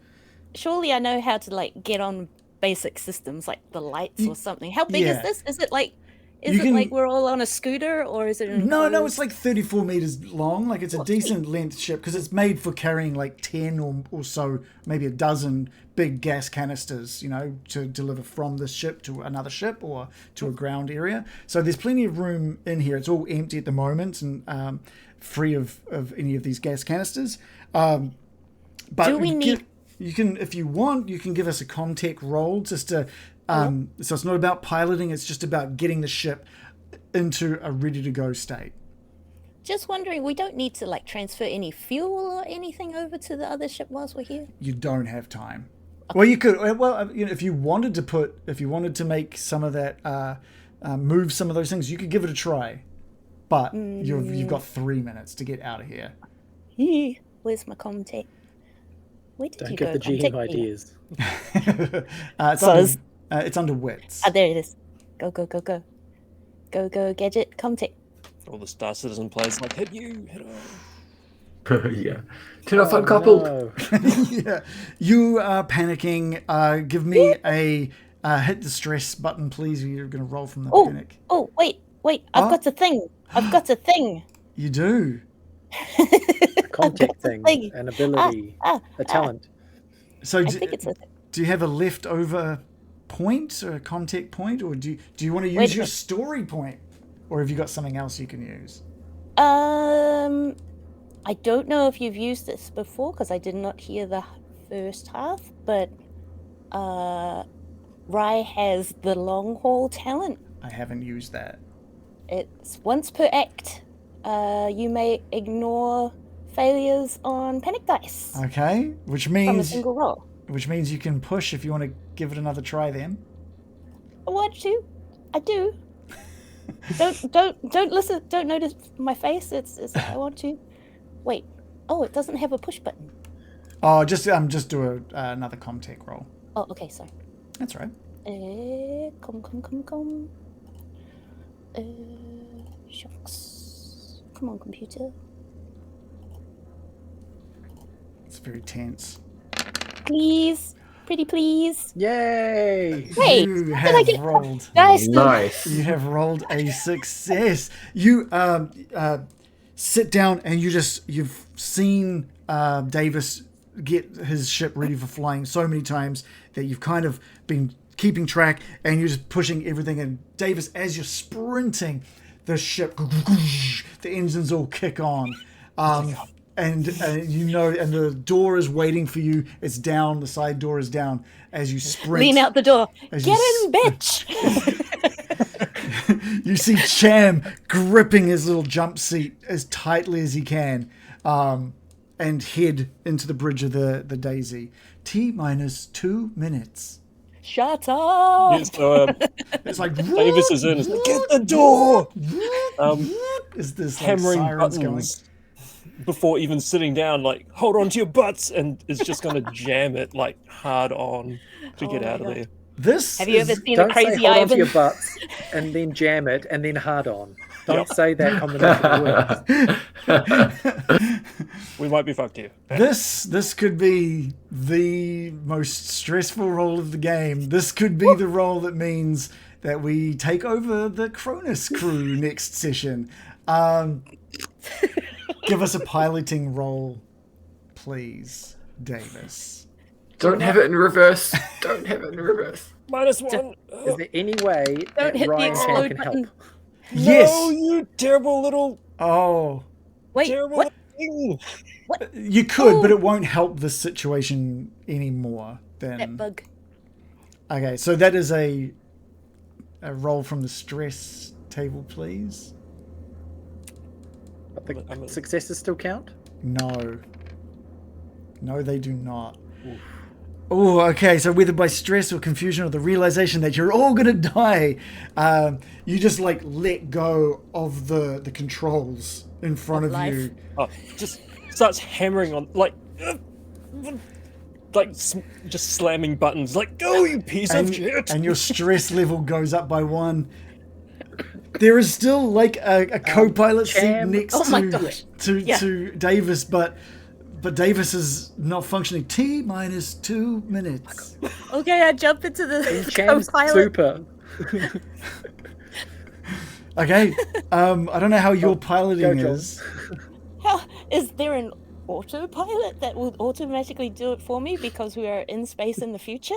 surely I know how to like get on basic systems like the lights or something. How big Yeah. is this? Is it like can- we're all on a scooter, or is it an No, enclosed- it's like 34 meters long. Like it's a decent length ship because it's made for carrying like 10 or so, maybe a dozen big gas canisters, to deliver from this ship to another ship or to a ground area. So there's plenty of room in here. It's all empty at the moment and free of any of these gas canisters. But Do we need- you can, if you want, you can give us a Comtech roll just to. So it's not about piloting; it's just about getting the ship into a ready-to-go state. Just wondering, we don't need to like transfer any fuel or anything over to the other ship whilst we're here. You don't have time. Well, you could. Well, if you wanted to make some of that, move some of those things, you could give it a try. But you've got 3 minutes to get out of here. Where's my Comtech? Where did Don't you give go? the GM Comtech? ideas. It's under wits. Ah, there it is. Go, gadget, Comtech. All the Star Citizen players like, hit off. Yeah. Turn off uncoupled. No. Yeah, you are panicking. Give me a hit the stress button, please. You're going to roll from the panic. Oh, wait. I've got a thing. You do. Contact thing, thing. an ability, a talent. So I think it's a thing. do you have a leftover point or a Comtech point, or do you want to use your story point, or have you got something else you can use? I don't know if you've used this before because I did not hear the first half, but Rye has the long haul talent. I haven't used that. It's once per act. You may ignore failures on panic dice Okay, which from a means single roll. you can push if you want to give it another try. Then I want to. I do. Don't listen. Don't notice my face. It's I want to. Wait. Oh, it doesn't have a push button. oh, just do another Comtech roll. Oh, okay. Sorry. That's right. Come. Shucks. Come on, computer. It's very tense. Please. Pretty please. Yay! Hey, You how did I have get rolled. Nice. Nice. You have rolled a success. You sit down and you've seen Davis get his ship ready for flying so many times that you've kind of been keeping track and you're just pushing everything. And Davis, as you're sprinting, the ship, the engines all kick on. And and the door is waiting for you. It's down. The side door is down as you sprint. Lean out the door. As Get you in, bitch. You see Cham gripping his little jump seat as tightly as he can, and head into the bridge of the Daisy. T-2 minutes. Shut up. Yeah, so It's like Davis is in. It's like, get the door. Is this like Hammering sirens buttons before even sitting down. Like, hold on to your butts, and is just gonna jam it like hard on to get Oh my out of God. there. This Have you is- ever seen a Don't say crazy hold on to Ivan? your butts and then jam it and then hard on. Don't Yep. say that combination of words. We might be fucked here. This could be the most stressful role of the game. This could be the role that means that we take over the Cronus crew next session. Give us a piloting role, please, Davis. Don't have it in reverse. Don't have it in reverse. -1. Is there any way Don't that hit the Ryan Chan explode can button. help? Yes. No, you terrible little, Oh, Wait, terrible what? thing. you could, but Oh. it won't help this situation anymore. That Then bug. okay, so that is a roll from the stress table, please. But the I'm a- successes still count? No, they do not. Oh, okay. So whether by stress or confusion or the realization that you're all gonna die, you just like let go of the controls in front Of of life. you. Oh, just starts hammering on just slamming buttons. Like, go, you piece of shit. And your stress level goes up by 1. There is still like a co-pilot seat Cham- next Oh my gosh. Yeah. to Davis, but Davis is not functioning. T-2 minutes. Okay, I jump into the Cham's co-pilot. super. Okay. I don't know how your piloting Joel. is. How, is there an autopilot that will automatically do it for me because we are in space in the future?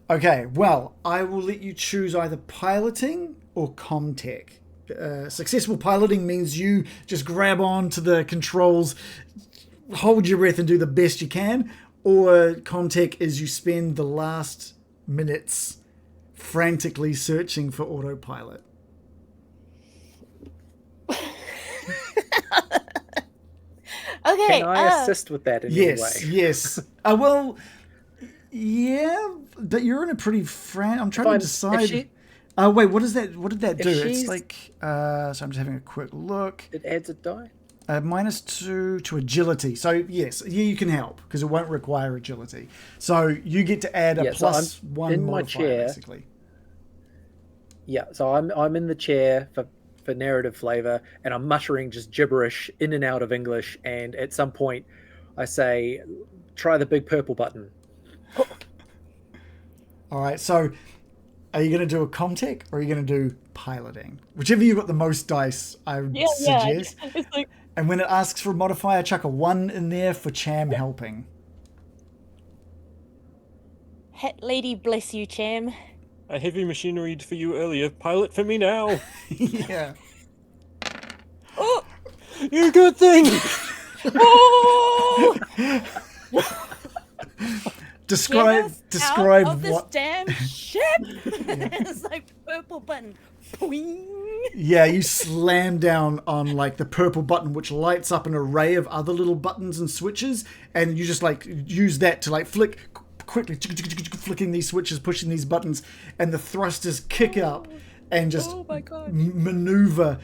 Okay, well, I will let you choose either piloting or Comtech. Successful piloting means you just grab on to the controls, hold your breath and do the best you can, or Comtech is you spend the last minutes frantically searching for autopilot. Okay. Can I assist with that in any Yes, way? yes. Well, yeah, but you're in a pretty I'm trying to If decide. she- Wait, what is that? What did that do? It's she's- like, so I'm just having a quick look. It adds a die. -2 to agility. So yes, yeah, you can help because it won't require agility. So you get to add a Yeah, so +1 in my modifier, chair. basically. Yeah, so I'm in the chair for narrative flavor, and I'm muttering just gibberish in and out of English. And at some point, I say, "Try the big purple button." All right. So are you going to do a Comtech or are you going to do piloting? Whichever you got the most dice, I would suggest. It's like, And when it asks for a modifier, chuck a 1 in there for Cham helping. Hat lady, bless you, Cham. I heavy machinery for you earlier. Pilot for me now. Yeah. Oh, You good thing. oh! Describe out of this what. damn ship. It's like purple button. Boing. Yeah, you slam down on like the purple button, which lights up an array of other little buttons and switches, and you just like use that to like flick quickly, flicking these switches, pushing these buttons, and the thrusters kick up and just Oh my god. maneuver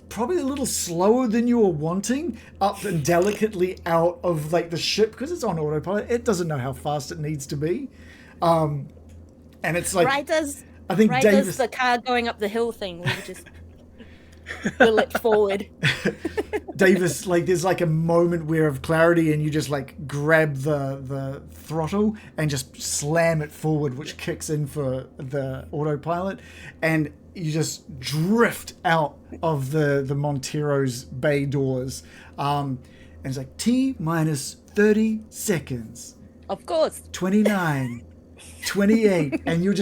probably a little slower than you were wanting up and delicately out of like the ship because it's on autopilot. It doesn't know how fast it needs to be, and it's like Right as I think right Davis. as the car going up the hill thing, we just will it forward. Davis, like there's like a moment where of clarity and you just like grab the throttle and just slam it forward, which kicks in for the autopilot, and you just drift out of the Montero's bay doors, and it's like T minus 30 seconds, Of course. 29, 28, and you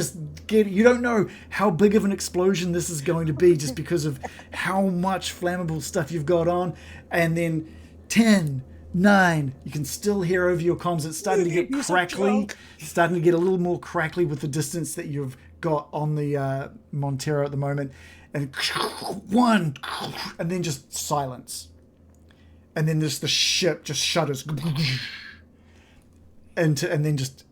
don't know how big of an explosion this is going to be just because of how much flammable stuff you've got on. And then 10, 9, you can still hear over your comms. It's starting to get crackly, starting to get a little more crackly with the distance that you've got on the Montero at the moment. And 1, and then just silence. And then the ship just shudders. And then just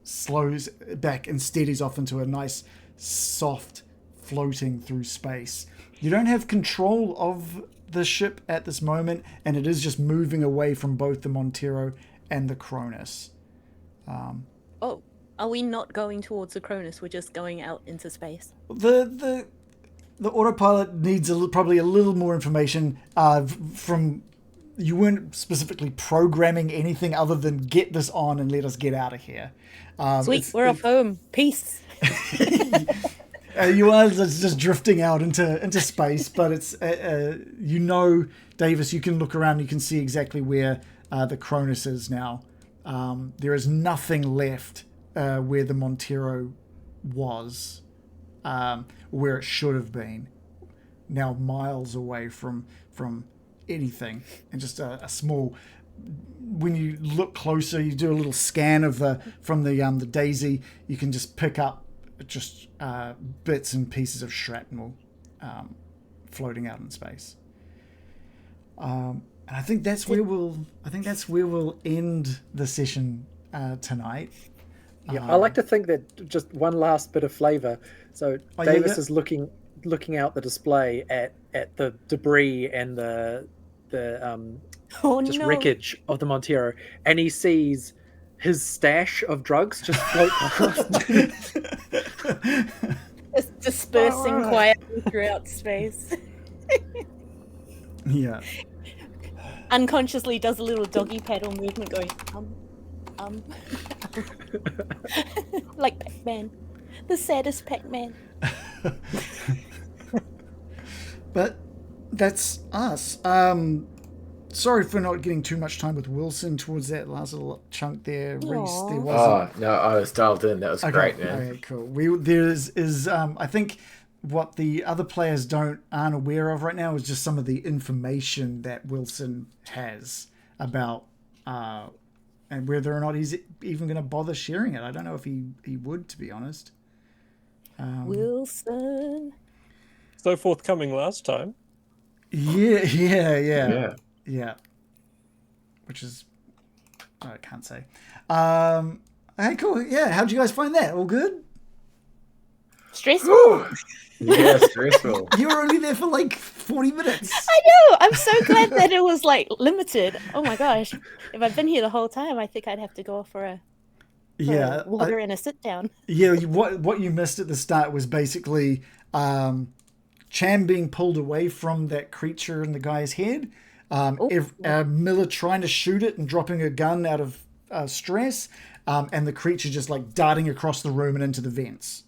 slows back and steadies off into a nice soft floating through space. You don't have control of the ship at this moment, and it is just moving away from both the Montero and the Cronus. Oh, are we not going towards the Cronus? We're just going out into space. The autopilot needs probably a little more information from. You weren't specifically programming anything other than get this on and let us get out of here. Sweet, we're off home. Peace. You are just drifting out into space, but it's Davis, you can look around, you can see exactly where the Cronus is now. There is nothing left where the Montero was, where it should have been. Now miles away from anything, and just a small. When you look closer, you do a little scan of from the Daisy. You can just pick up just bits and pieces of shrapnel floating out in space. And I think that's where we'll end the session tonight. Yeah, I like to think that just one last bit of flavour. So Davis is looking out the display at the debris and the wreckage of the Montero, and he sees his stash of drugs just float past. Just dispersing quietly throughout space. Yeah. Unconsciously does a little doggy paddle movement going, like Pac-Man. The saddest Pac-Man. But that's us. Sorry for not getting too much time with Wilson towards that last little chunk there. Reece, there wasn't. Oh no, I was dialed in. That was great, man. Okay, cool. There's I think what the other players aren't aware of right now is just some of the information that Wilson has about and whether or not he's even going to bother sharing it. I don't know if he would, to be honest. Wilson. So forthcoming last time. Yeah. Which is, I can't say. Hey, cool. Yeah, how'd you guys find that? All good? Stressful. Yeah, stressful. You were only there for like 40 minutes. I know. I'm so glad that it was like limited. Oh my gosh. If I'd been here the whole time, I think I'd have to go for a water and a sit down. Yeah, what you missed at the start was basically Cham being pulled away from that creature in the guy's head. Miller trying to shoot it and dropping a gun out of stress, and the creature just like darting across the room and into the vents.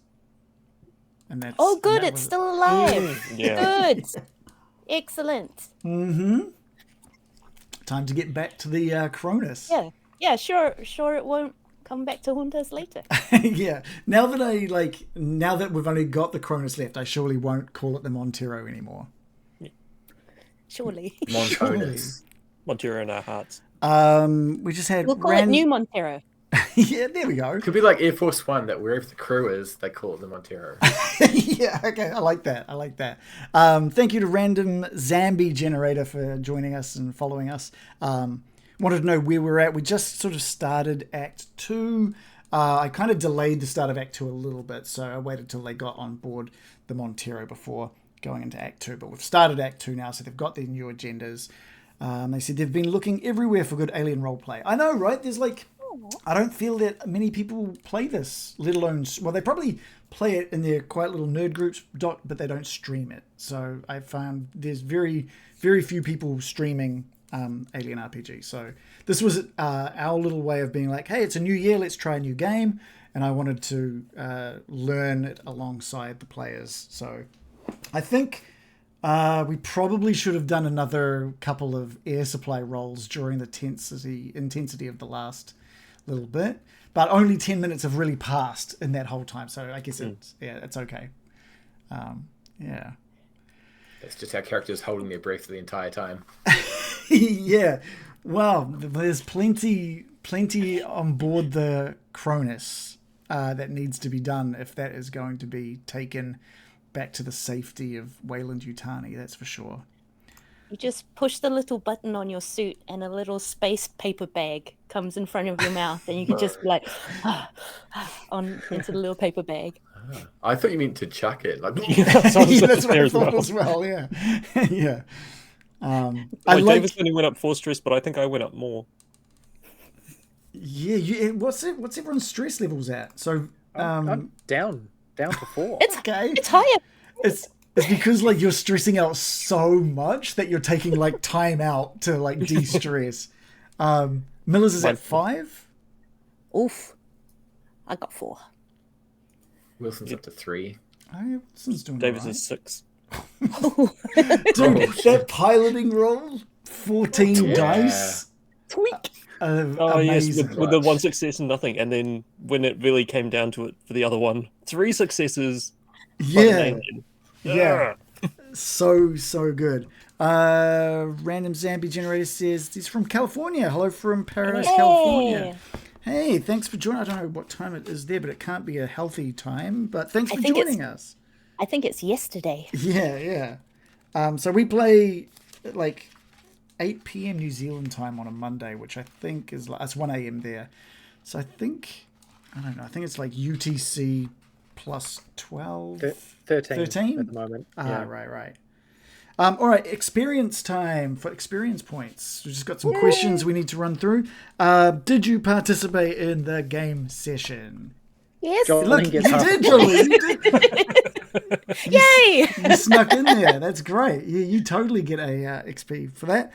And that's good, it's still alive. Yeah. Good. Excellent. Mm-hmm. Time to get back to the Cronus. Yeah, sure it won't come back to haunt us later. Yeah. Now that we've only got the Cronus left, I surely won't call it the Montero anymore. Surely. Monteros. Montero in our hearts. We just had We'll call it New Montero. Yeah, there we go. Could be like Air Force One, that wherever the crew is, they call it the Montero. Yeah, okay, I like that. Thank you to Random Zambi Generator for joining us and following us. Wanted to know where we're at. We just sort of started Act 2. I kind of delayed the start of Act 2 a little bit, so I waited till they got on board the Montero before going into Act 2. But we've started Act 2 now, so they've got their new agendas. They said they've been looking everywhere for good alien roleplay. I know, right? There's like... I don't feel that many people play this, let alone... Well, they probably play it in their quiet little nerd groups, but they don't stream it. So I found there's very, very few people streaming Alien RPG. So this was our little way of being like, hey, it's a new year, let's try a new game. And I wanted to learn it alongside the players. So I think we probably should have done another couple of air supply rolls during the intensity of the last little bit, but only 10 minutes have really passed in that whole time, so I guess it's okay. Yeah, That's just our characters holding their breath the entire time. Yeah, well, there's plenty on board the Cronus that needs to be done if that is going to be taken back to the safety of Weyland-Yutani, that's for sure. You just push the little button on your suit and a little space paper bag comes in front of your mouth and you can just be like on into the little paper bag. I thought you meant to chuck it. Like, That's what I thought as well, yeah. Yeah. Davis only went up 4 stress, but I think I went up more. Yeah, what's everyone's stress levels at? So I'm down to 4. It's okay. It's higher. It's because like you're stressing out so much that you're taking like time out to like de-stress. Miller's is at 5. Oof. I got 4. Wilson's up to 3. Oh, Wilson's doing Davis all right. is 6. Dude, that piloting roll, 14 dice. Tweak. Oh yes, Amazing. with the 1 success and nothing, and then when it really came down to it for the other one, 3 successes. Yeah. Yeah. So good. Random Zambi Generator says he's from California. Hello from Paradise, California. Hey, thanks for joining. I don't know what time it is there, but it can't be a healthy time. But thanks for joining us. I think it's yesterday. Yeah. So we play at like 8 p.m. New Zealand time on a Monday, which I think is like, it's 1 a.m. there. So I think it's like UTC plus 12. 13 at the moment. Right. All right, experience time for experience points. We've just got some questions we need to run through. Did you participate in the game session? Yes. Look, you did, Jolene. Yay! You snuck in there. That's great. You totally get a XP for that.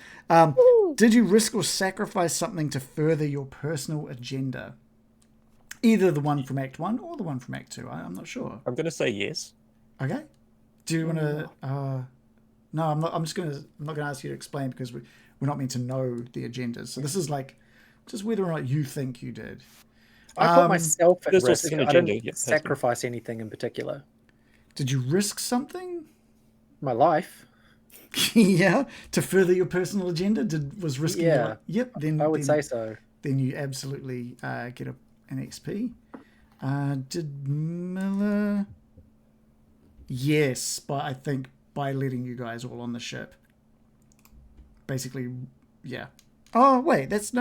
Did you risk or sacrifice something to further your personal agenda? Either the one from Act 1 or the one from Act 2. I'm not sure. I'm going to say yes. Okay. Do you want to? No, I'm not. I'm not going to ask you to explain because we're not meant to know the agendas. So this is like just whether or not you think you did. I put myself at there's risk. also an I agenda, didn't yep, sacrifice anything in particular. Did you risk something? My life. Yeah, to further your personal agenda. Was risking? Yeah. Your life? Yep. Then I would say so. Then you absolutely get an XP. Did Miller? Yes, but I think by letting you guys all on the ship. Basically, yeah. Oh wait, that's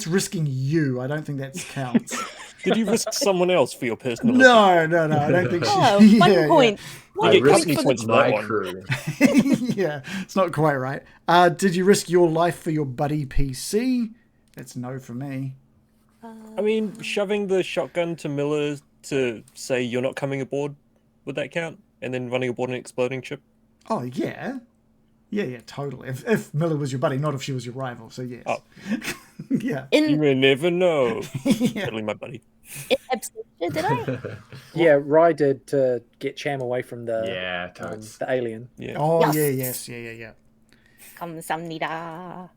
risking you. I don't think that counts. Did you risk someone else for your personal? No, I don't think. Oh, she, 1 point. I get risked company points for that my one. crew. Yeah, it's not quite right. Did you risk your life for your buddy PC? That's no for me. I mean, shoving the shotgun to Miller to say you're not coming aboard, would that count? And then running aboard an exploding ship? Oh yeah. Yeah, totally. If Miller was your buddy, not if she was your rival. So yes. Oh. Yeah. You may never know. Yeah. Totally my buddy. Did I? Yeah, Rye did to get Cham away from the totes. the alien. Yeah. Oh Yes. yeah. 감사합니다.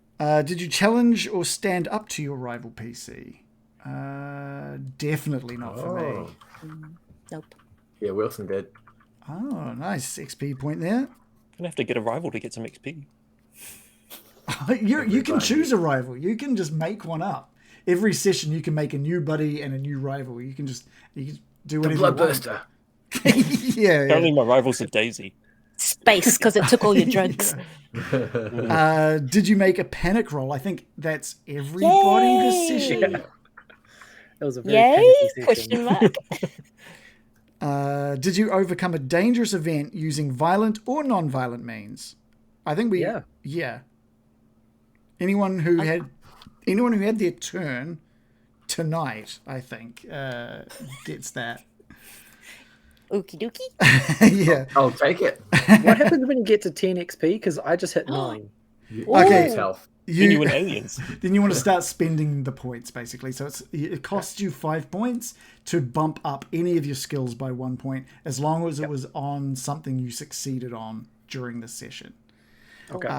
Did you challenge or stand up to your rival PC? Definitely not for me. Nope. Yeah, Wilson did. Oh, nice XP point there. Gonna have to get a rival to get some XP. You can choose a rival. You can just make one up. every session you can make a new buddy and a new rival. You can do whatever you want. Bloodburster. Yeah. Apparently, my rival's a Daisy. Space, because it took all your drugs. Did you make a panic roll? I think that's everybody this session. That was a very Yay? panicky session. Question mark. Did you overcome a dangerous event using violent or non-violent means? I think we. Yeah. Anyone who had their turn tonight, I think, gets that. Okie dokie. Yeah. I'll take it. What happens when you get to 10 XP? Because I just hit 9. Okay. Yourself. Then you win aliens. Then you want to start spending the points, basically. So it costs you 5 points to bump up any of your skills by 1 point, as long as it was on something you succeeded on during the session. Okay.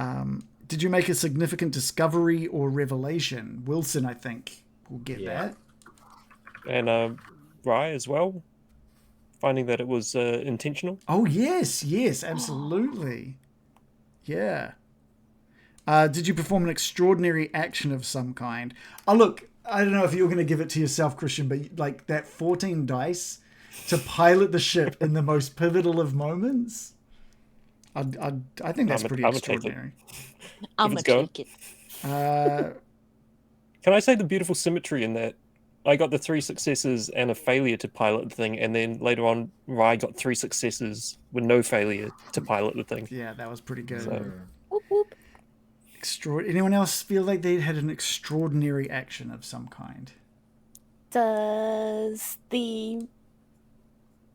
Did you make a significant discovery or revelation? Wilson, I think, will get that. And Rye as well. Finding that it was intentional. Oh, yes, absolutely. Yeah. Did you perform an extraordinary action of some kind? Oh, look, I don't know if you're going to give it to yourself, Christian, but like that 14 dice to pilot the ship in the most pivotal of moments, I think that's pretty extraordinary. I'm going to take it. Can I say the beautiful symmetry in that? I got the 3 successes and a failure to pilot the thing, and then later on, Rye got 3 successes with no failure to pilot the thing. Yeah, that was pretty good. So, Whoop, whoop. Anyone else feel like they had an extraordinary action of some kind? Does the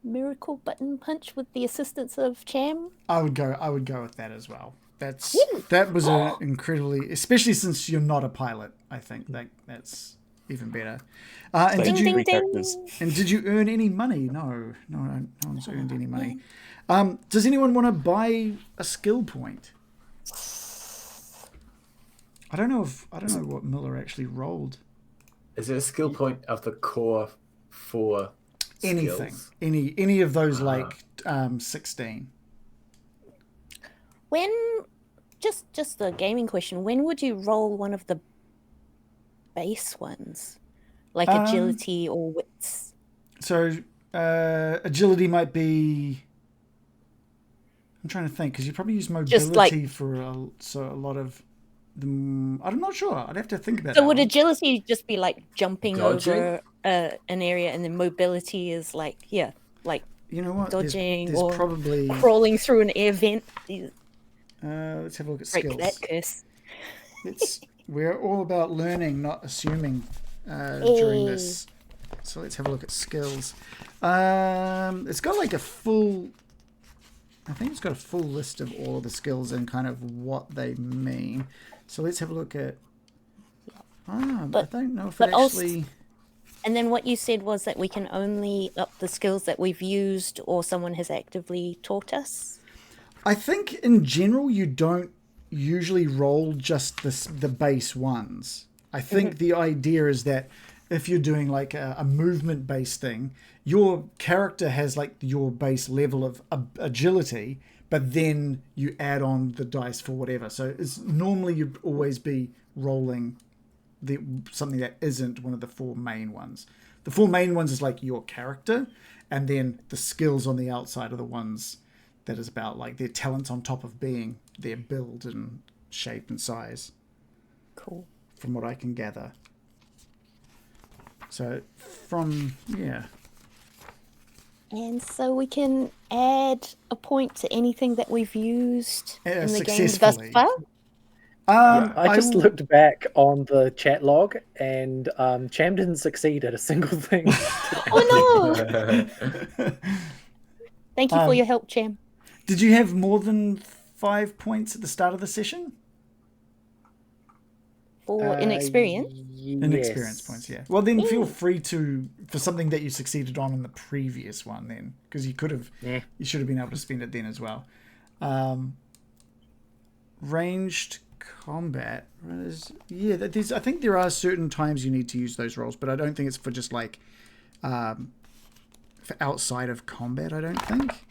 miracle button punch with the assistance of Cham? I would go with that as well. That was an incredibly, especially since you're not a pilot. I think that's even better. And Ding, did you ding, ding. and did you earn any money? No one's earned any money. Does anyone want to buy a skill point? I don't know what Miller actually rolled. Is it a skill point of the core 4 Anything, skills? any of those 16. When, just a gaming question, when would you roll one of the base ones? Like agility or wits? So agility might be. I'm trying to think because you probably use mobility for a lot of them. I'm not sure. I'd have to think about that. So would agility just be like jumping Dodging? over an area, and then mobility is like you know what? dodging there's or probably. crawling through an air vent? Let's have a look at Break skills. that curse. We're all about learning, not assuming during this. So let's have a look at skills. It's got like a full. I think it's got a full list of all of the skills and kind of what they mean. So let's have a look at. I don't know if it actually. And then what you said was that we can only up the skills that we've used or someone has actively taught us. I think in general you don't usually roll just the base ones. I think the idea is that if you're doing like a movement based thing, your character has like your base level of agility, but then you add on the dice for whatever. So it's normally you'd always be rolling something that isn't one of the 4 main ones. The 4 main ones is like your character, and then the skills on the outside are the ones that is about like their talents on top of being their build and shape and size. Cool. From what I can gather. So And so we can add a point to anything that we've used in the game thus successfully. far. I just looked back on the chat log, and Cham didn't succeed at a single thing. Oh no! Thank you for your help, Cham. Did you have more than 5 points at the start of the session? For inexperience. Inexperience points, yeah. Well, then feel free to, for something that you succeeded on in the previous one then, because you could have, you should have been able to spend it then as well. Ranged combat. I think there are certain times you need to use those rolls, but I don't think it's for just like, for outside of combat, I don't think.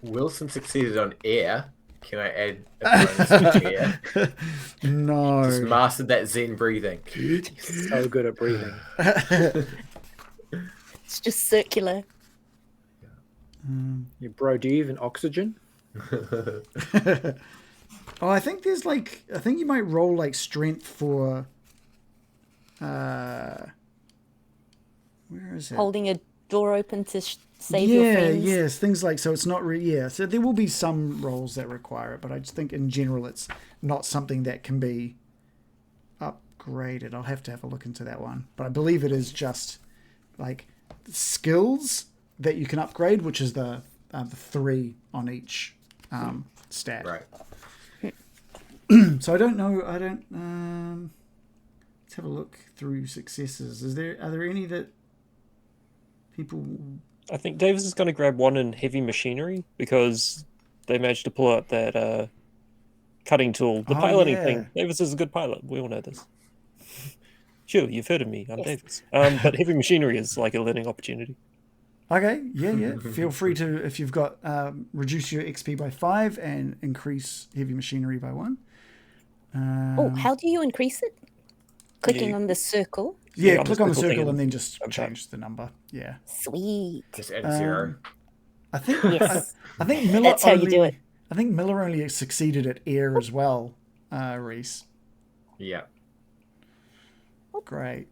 Wilson succeeded on air, Can I add a bonus to chair? No. Just mastered that Zen breathing. So good at breathing. It's just circular. You bro, do you even oxygen? Oh, I think there's like, I think you might roll like strength for, where is it? Holding a door open to save your friends. Yes, things like, so it's not really, yeah, so there will be some rolls that require it, but I just think in general it's not something that can be upgraded. I'll have to have a look into that one, but I believe it is just like skills that you can upgrade, which is the 3 on each stat. Right. So I don't know. Let's have a look through successes. Are there any that people? I think Davis is going to grab one in heavy machinery because they managed to pull out that cutting tool. The piloting thing. Davis is a good pilot. We all know this. Sure, you've heard of me. I'm Davis. But heavy machinery is like a learning opportunity. Okay, yeah. Feel free to, if you've got, reduce your XP by 5 and increase heavy machinery by 1. How do you increase it? Clicking on the circle. Yeah, click on the circle and then just change the number. Yeah. Sweet. Just add 0. I think Yes. I think Miller That's how you do it. I think Miller only succeeded at air as well, Reece. Yeah. Great.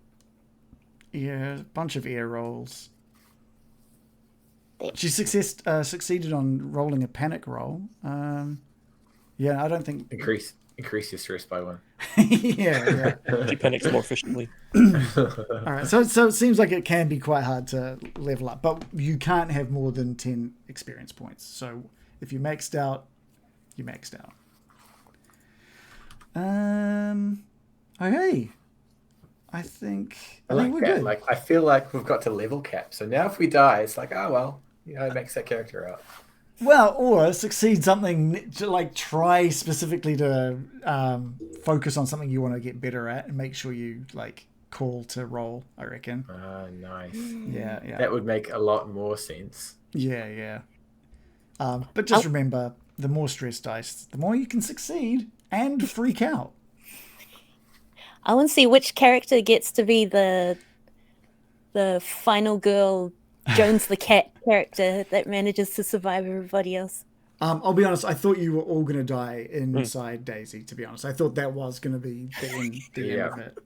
Yeah, a bunch of air rolls. She succeeded on rolling a panic roll. Yeah, I don't think... Increase your stress by 1. yeah. She panics more efficiently. All right, so it seems like it can be quite hard to level up, but you can't have more than 10 experience points. So if you maxed out, you maxed out. Okay. I think we're good. Like, I feel like we've got to level cap. So now if we die, it's like, oh well, it makes that character out. Well, or succeed something to like try specifically to focus on something you want to get better at and make sure you like call to roll, I reckon. Nice. Yeah. That would make a lot more sense. Yeah. But just remember, the more stress dice, the more you can succeed and freak out. I want to see which character gets to be the final girl, Jones the cat character that manages to survive everybody else. I'll be honest, I thought you were all going to die inside Daisy, to be honest. I thought that was going to be the end of it.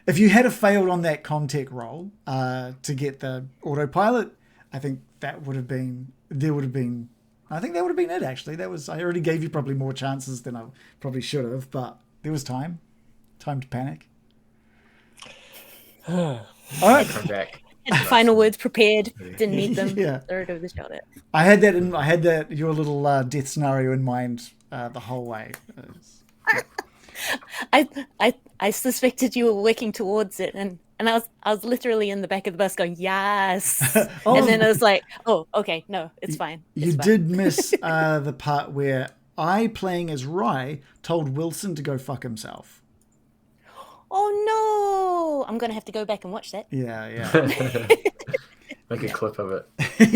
If you had failed on that Comtech roll to get the autopilot, I think that would have been it, actually. I already gave you probably more chances than I probably should have, but there was time. Time to panic. All right. Come back. Had final words prepared. Didn't need them. Yeah. Third of the shot at. I had that your little death scenario in mind the whole way. I suspected you were working towards it, and I was literally in the back of the bus going yes, and then I was like, oh, okay, no, it's fine. You did miss the part where I, playing as Rye, told Wilson to go fuck himself. Oh no! I'm gonna have to go back and watch that. Yeah. Make a clip of it.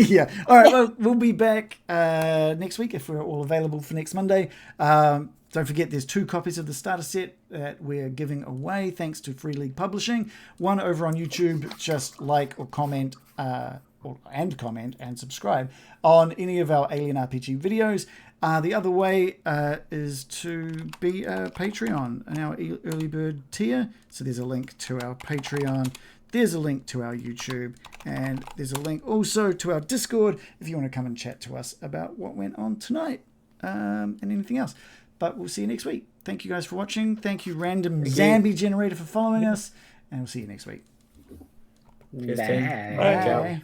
Yeah. All right. Well, we'll be back next week if we're all available for next Monday. Don't forget, there's 2 copies of the starter set that we're giving away thanks to Free League Publishing. One over on YouTube. Just like or comment and subscribe on any of our Alien RPG videos. The other way is to be a Patreon in our early bird tier. So there's a link to our Patreon. There's a link to our YouTube. And there's a link also to our Discord if you want to come and chat to us about what went on tonight and anything else. But we'll see you next week. Thank you guys for watching. Thank you, Random Zambi Generator, for following us. And we'll see you next week. Bye. Bye.